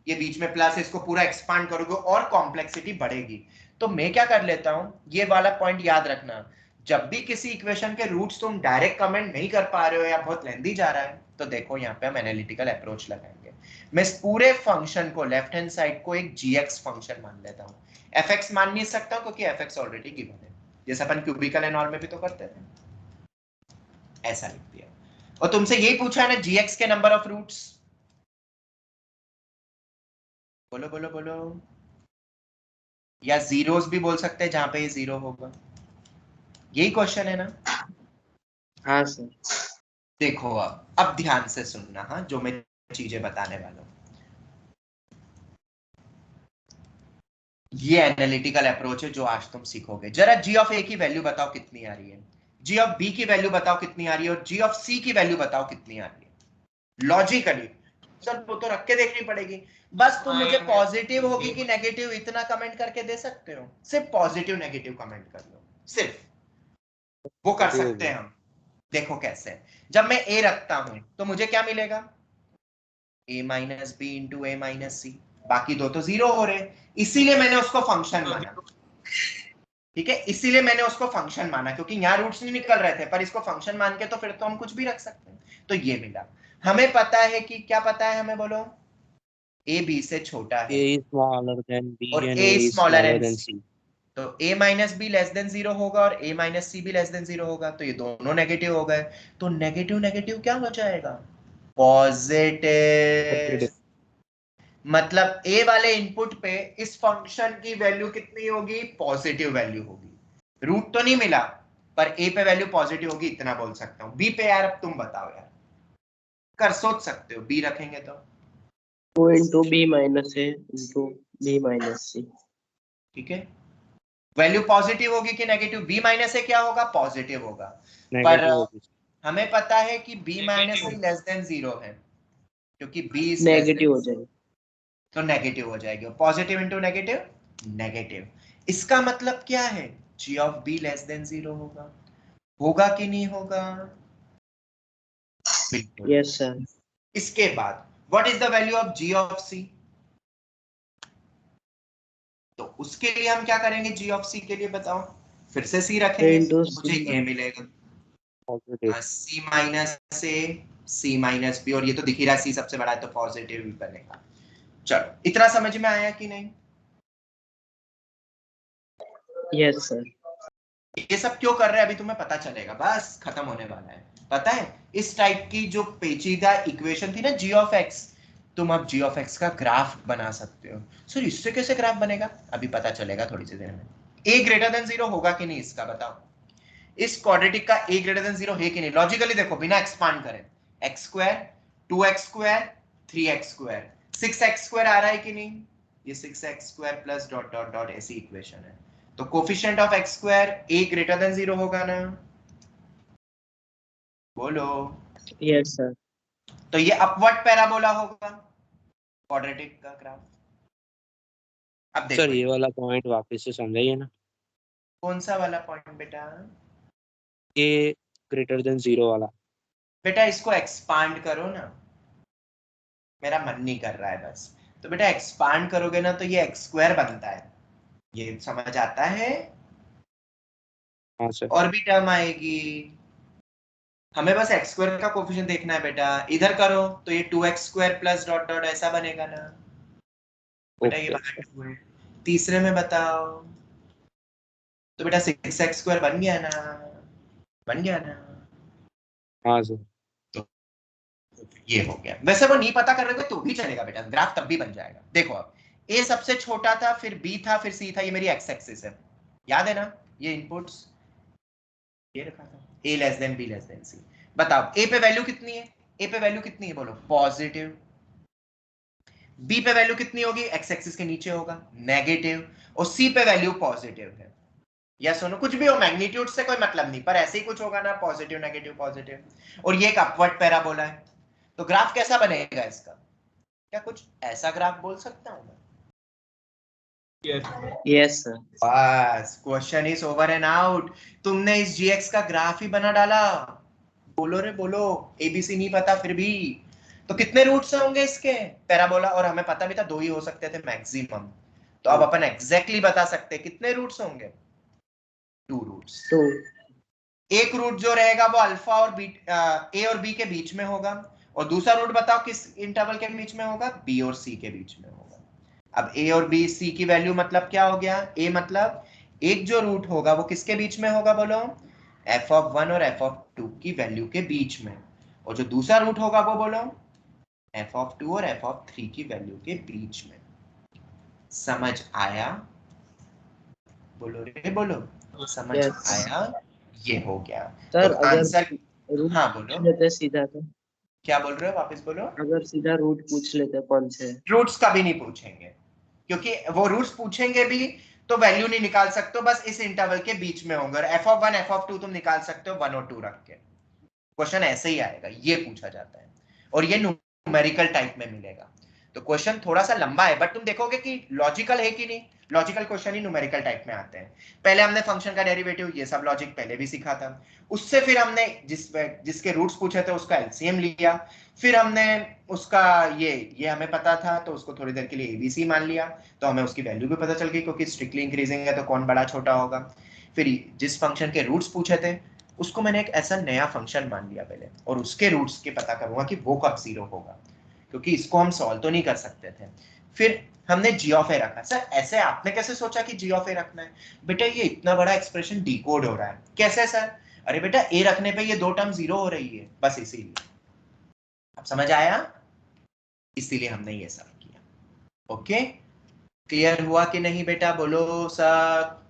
ये बीच में प्लस, इसको पूरा एक्सपांड करोगे और कॉम्प्लेक्सिटी बढ़ेगी। तो मैं क्या कर लेता हूं, ये वाला पॉइंट याद रखना, जब भी किसी इक्वेशन के रूट्स तुम डायरेक्ट कमेंट नहीं कर पा रहे हो या बहुत लेंदी जा रहा है, तो देखो यहाँ पे हम एनालिटिकल अप्रोच लगाएंगे। मैं इस पूरे फंक्शन को, लेफ्ट हैंड साइड को एक gx फंक्शन मान लेता हूँ। fx मान नहीं सकता क्योंकि fx ऑलरेडी गिवन है, जैसे अपन क्यूबिकल एंड ऑल में भी तो करते थे। ऐसा लिख दिया। और तुमसे यही पूछा है ना gx के नंबर ऑफ रूट्स। बोलो बोलो बोलो। या जीरोस भी बोल सकते हैं जहां पे ये 0 होगा। यही क्वेश्चन है ना? हाँ सर। देखो अब ध्यान से सुनना, हाँ, जो मैं चीजें बताने वाला हूं। ये एनालिटिकल अप्रोच है जो आज तुम सीखोगे। जरा g ऑफ a की वैल्यू बताओ कितनी आ रही है, g ऑफ b की वैल्यू बताओ कितनी आ रही है, और g ऑफ c की वैल्यू बताओ कितनी आ रही है। लॉजिकली सर वो तो रख के देखनी पड़ेगी। बस तुम मुझे पॉजिटिव होगी कि नेगेटिव इतना कमेंट करके दे सकते हो। सिर्फ पॉजिटिव नेगेटिव कमेंट कर लो, सिर्फ वो कर सकते हैं हम। देखो कैसे, जब मैं a रखता हूं तो मुझे क्या मिलेगा, a minus B into A minus C, बाकी दो तो जीरो हो रहे, इसीलिए मैंने उसको फंक्शन माना। ठीक है, इसीलिए मैंने उसको फंक्शन माना, क्योंकि यहाँ रूट्स नहीं निकल रहे थे, पर इसको फंक्शन मान के तो फिर तो हम कुछ भी रख सकते हैं। तो ये मिला। हमें पता है कि क्या पता है हमें, बोलो, a b से छोटा है A is smaller than B और and a A is smaller smaller an than c, C. तो a minus b less than zero होगा और a माइनस सी भी लेस देन जीरो होगा, तो ये दोनों नेगेटिव हो गए, तो नेगेटिव नेगेटिव क्या हो जाएगा, पॉजिटिव। मतलब a वाले इनपुट पे इस फंक्शन की वैल्यू कितनी होगी, पॉजिटिव वैल्यू होगी। रूट तो नहीं मिला, पर a पे वैल्यू पॉजिटिव होगी, इतना बोल सकता हूं। b पे यार अब तुम बताओ यार, कर सोच सकते हो, b रखेंगे तो 2 into b minus a into b minus c. ठीक है, वैल्यू पॉजिटिव होगी कि नेगेटिव, b माइनस ए क्या होगा, पॉजिटिव होगा। पर Negative होगी. हमें पता है कि b माइनस ए लेस देन जीरो है, क्योंकि b इज नेगेटिव हो जाएगा। तो नेगेटिव हो जाएगी, पॉजिटिव इंटू नेगेटिव नेगेटिव। इसका मतलब क्या है, g of b less than zero होगा, होगा कि नहीं होगा, बिल्कुल। Yes sir. इसके बाद what is the value of g of c, तो उसके लिए हम क्या करेंगे, g ऑफ c के लिए बताओ, फिर से c रखेंगे, into मुझे c ये मिलेगा Positive. c माइनस ए c माइनस बी, और ये तो दिख ही रहा है c सबसे बड़ा है तो पॉजिटिव ही बनेगा। चलो, इतना समझ में आया कि नहीं, यस सर। ये सब क्यों कर रहे हैं अभी तुम्हें पता चलेगा, बस खत्म होने वाला है। पता है, इस टाइप की जो पेचीदा इक्वेशन थी ना g ऑफ x, तुम अब g ऑफ x का ग्राफ बना सकते हो। सर इससे कैसे ग्राफ बनेगा, अभी पता चलेगा थोड़ी सी देर में। a ग्रेटर देन जीरो होगा कि नहीं इसका बताओ, इस क्वाड्रेटिक का a ग्रेटर देन जीरो है कि नहीं, लॉजिकली देखो बिना एक्सपांड करें, X square 2x square 3x square 6x square आ रहा है कि नहीं, ये 6x square plus dot dot dot ऐसी इक्वेशन है, तो coefficient of x square a greater than zero होगा ना, बोलो। Yes sir. तो ये अपवर्ड पैराबोला होगा, क्वाड्रेटिक का ग्राफ। अब सर देखो ये वाला पॉइंट वापस से समझाइए ना. कौन सा वाला पॉइंट बेटा, A greater than 0 वाला. बेटा इसको एक्सपांड करो ना, मेरा मन नहीं कर रहा है बस, तो बेटा एक्सपांड करोगे ना तो ये एक्स स्क्वायर बनता है, ये समझ आता है, हाँ सर. और भी टर्म आएगी, हमें बस एक्स स्क्वायर का कोफिशिएंट देखना है बेटा, इधर करो तो ये 2x square plus dot dot ऐसा बनेगा ना बेटा, ये ओके. 2 है। तीसरे में बताओ, तो बेटा 6x स्क्वायर बन गया ना, बन गया ना, हाँ सर. तो ये हो गया। वैसे वो नहीं पता कर रहे तो भी चलेगा बेटा, ग्राफ तब भी बन जाएगा। देखो अब a सबसे छोटा था, फिर b था, फिर c था, ये मेरी x एक्सिस है, याद है ना, ये इनपुट्स ये रखा था, a less then b less than c। बताओ a पे वैल्यू कितनी है, a पे वैल्यू कितनी है, बोलो पॉजिटिव। b पे वैल्यू कितनी होगी, x एक्सिस के नीचे होगा, नेगेटिव, और c पे वैल्यू पॉजिटिव है। या सुनो, कुछ भी हो, मैग्नीट्यूड से कोई मतलब नहीं, पर ऐसे ही कुछ होगा ना, पॉजिटिव नेगेटिव पॉजिटिव, और ये एक अपवर्ड पैराबोला है। तो ग्राफ कैसा बनेगा इसका, क्या कुछ ऐसा ग्राफ बोल सकता हूं मैं, यस सर। बस question is over and out, तुमने इस gx का ग्राफ ही बना डाला। बोलो रे बोलो, एबीसी नहीं पता फिर भी, तो कितने रूट्स होंगे इसके पैराबोला, और हमें पता भी था 2 ही हो सकते थे मैक्सिमम, तो अब अपन एग्जैक्टली बता सकते हैं कितने रूट्स होंगे, 2 रूट्स। 2। एक रूट जो रहेगा वो अल्फा और बी, ए और बी के बीच में होगा, और दूसरा रूट बताओ किस इंटरवल के बीच में होगा, बी और सी के बीच में होगा। अब ए और बी सी की वैल्यू मतलब क्या हो गया, ए मतलब एक जो रूट होगा वो किसके बीच में होगा, बोलो f(1) और f(2) की वैल्यू के बीच में, और जो दूसरा रूट होगा वो बोलो f(2) और f(3) की वैल्यू के बीच में। समझ आया, बोलो रे बोलो, समझ Yes. आया, ये हो गया। सर तो अगर आंसर, रूट हाँ पूछ बोलो, लेते सीधा तो, क्या बोल रहे हो, वापस बोलो। अगर सीधा रूट पूछ लेते कौन से है? रूट्स कभी नहीं पूछेंगे, क्योंकि वो रूट्स पूछेंगे भी तो वैल्यू नहीं निकाल सकते हो, बस इस इंटरवल के बीच में होंगे, और f(1) f(2) तुम निकाल सकते हो 1 और 2 रख के, क्वेश्चन ऐसे ही आएगा, ये पूछा जाता है, और ये न्यूमेरिकल टाइप में मिलेगा। तो क्वेश्चन थोड़ा सा लंबा है, बट तुम देखोगे कि लॉजिकल है कि नहीं, लॉजिकल क्वेश्चन ही न्यूमेरिकल टाइप में आते हैं। पहले हमने फंक्शन का डेरिवेटिव ये सब लॉजिक पहले भी सीखा था। उससे फिर हमने जिसके रूट्स पूछे थे उसका एलसीएम लिया, फिर हमने उसका ये हमें पता था तो उसको थोड़ी देर के लिए एबीसी मान लिया, तो हमें उसकी वैल्यू भी पता चल गई क्योंकि स्ट्रिक्टली इंक्रीजिंग है तो कौन बड़ा छोटा होगा। फिर जिस फंक्शन के रूट्स पूछे थे उसको मैंने एक ऐसा नया फंक्शन मान लिया पहले, और उसके रूट्स के पता करूंगा कि वो कब 0 होगा, क्योंकि इसको हम सॉल्व तो नहीं कर सकते थे। फिर हमने जी ऑफ ए रखा। सर ऐसे आपने कैसे सोचा कि जी ऑफ ए रखना है? बेटा ये इतना बड़ा एक्सप्रेशन डिकोड हो रहा है, कैसे सर? अरे बेटा ए रखने पे ये दो टर्म 0 हो रही है, बस इसीलिए। अब समझ आया? इसीलिए हमने ये सब किया। ओके, क्लियर हुआ कि नहीं बेटा? बोलो सर।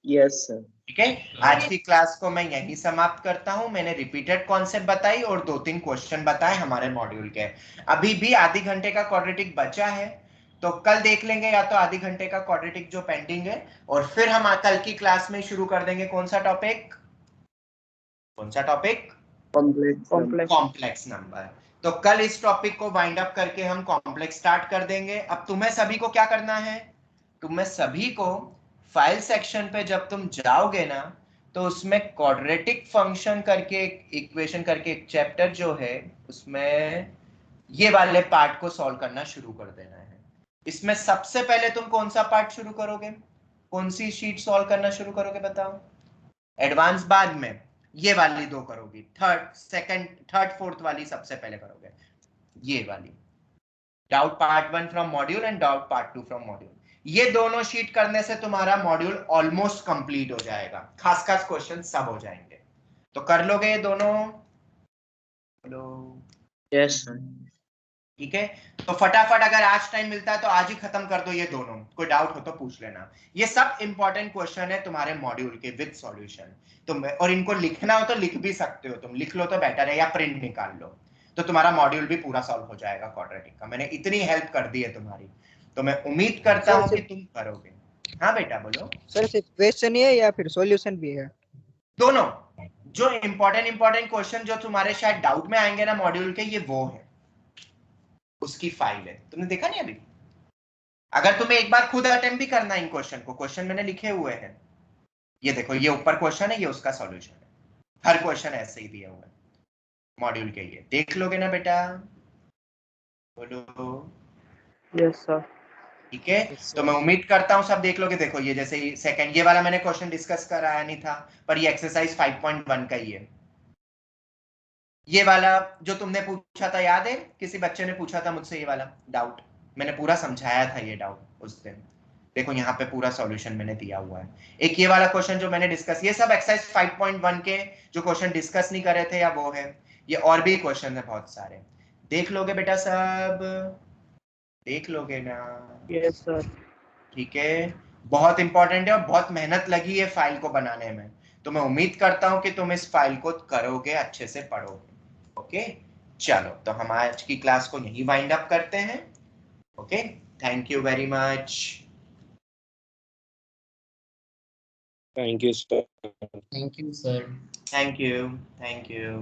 Yes sir. ठीक है, आज की क्लास को मैं यहीं समाप्त करता हूं। मैंने रिपीटेड कॉन्सेप्ट बताई और 2-3 क्वेश्चन बताए हमारे मॉड्यूल के। अभी भी आधे घंटे का क्वाड्रेटिक बचा है, तो कल देख लेंगे या तो आधे घंटे का क्वाड्रेटिक जो पेंडिंग है, और फिर हम कल की क्लास में शुरू कर देंगे कौन सा टॉपिक? कौन सा टॉपिक? Complex number. तो कल इस टॉपिक को वाइंड अप करके हम कॉम्प्लेक्स स्टार्ट कर देंगे। अब तुम्हें सभी को क्या करना है? तुम्हें सभी को फाइल सेक्शन पे जब तुम जाओगे ना, तो उसमें क्वाड्रेटिक फंक्शन करके एक इक्वेशन करके एक चैप्टर जो है, उसमें ये वाले पार्ट को सॉल्व करना शुरू कर देना है। इसमें सबसे पहले तुम कौन सा पार्ट शुरू करोगे? कौन सी शीट सॉल्व करना शुरू करोगे बताओ? एडवांस बाद में ये वाली दो करोगी, थर्ड फोर्थ वाली सबसे पहले करोगे, ये वाली doubt part 1 from module and doubt part 2 from module. ये दोनों शीट करने से तुम्हारा मॉड्यूल ऑलमोस्ट कंप्लीट हो जाएगा, खास खास क्वेश्चन सब हो जाएंगे। तो कर लोगे ये दोनों? Hello, yes sir. ठीक है, तो फटाफट अगर आज टाइम मिलता है तो आज ही खत्म कर दो ये दोनों। कोई डाउट हो तो पूछ लेना। ये सब इंपॉर्टेंट क्वेश्चन है तुम्हारे मॉड्यूल के विद सॉल्यूशन। तुम और इनको लिखना हो तो लिख भी सकते हो, तुम लिख लो तो बेटर है, या प्रिंट निकाल लो, तो तुम्हारा मॉड्यूल भी पूरा सॉल्व हो जाएगा क्वाड्रेटिक का। मैंने इतनी हेल्प कर दी है तुम्हारी, तो मैं उम्मीद करता हूँ कि तुम करोगे। हाँ बेटा बोलो। सर सिर्फ क्वेश्चन ही है या फिर सॉल्यूशन भी है? दोनों। जो इंपॉर्टेंट क्वेश्चन जो तुम्हारे शायद डाउट में आएंगे ना मॉड्यूल के, ये वो है, उसकी फाइल है। तुमने देखा नहीं अभी? अगर तुम्हें एक बार खुद अटेम्प्ट भी करना है इन क्वेश्चन को, क्वेश्चन मैंने लिखे हुए हैं, ये देखो, ये ऊपर क्वेश्चन है, ये उसका सॉल्यूशन है। हर क्वेश्चन ऐसे ही दिया हुआ है मॉड्यूल के। ये देख लोगे ना बेटा? बोलो। Yes sir. ठीक है, तो मैं उम्मीद करता हूं सब देख लोगे। देखो ये जैसे सेकंड ये वाला मैंने क्वेश्चन डिस्कस कराया नहीं था, पर ये एक्सरसाइज 5.1 का ही है। ये वाला जो तुमने पूछा था, याद है? किसी बच्चे ने पूछा था मुझसे ये वाला डाउट, मैंने पूरा समझाया था ये डाउट उस दिन। देखो यहाँ पे पूरा सॉल्यूशन मैंने दिया हुआ है। एक ये वाला क्वेश्चन जो मैंने डिस्कस, ये सब एक्सरसाइज 5.1 के जो क्वेश्चन डिस्कस नहीं करे थे या वो है। ये और भी क्वेश्चन है बहुत सारे, देख लोगे बेटा? सब देख लोगे ना? Yes sir. ठीक है, बहुत इंपॉर्टेंट है और बहुत मेहनत लगी है फाइल को बनाने में, तो मैं उम्मीद करता हूं कि तुम इस फाइल को करोगे, अच्छे से पढ़ोगे। ओके, चलो तो हम आज की क्लास को यहीं वाइंड अप करते हैं। Okay, thank you very much. Thank you sir. Thank you, sir. Thank you, thank you.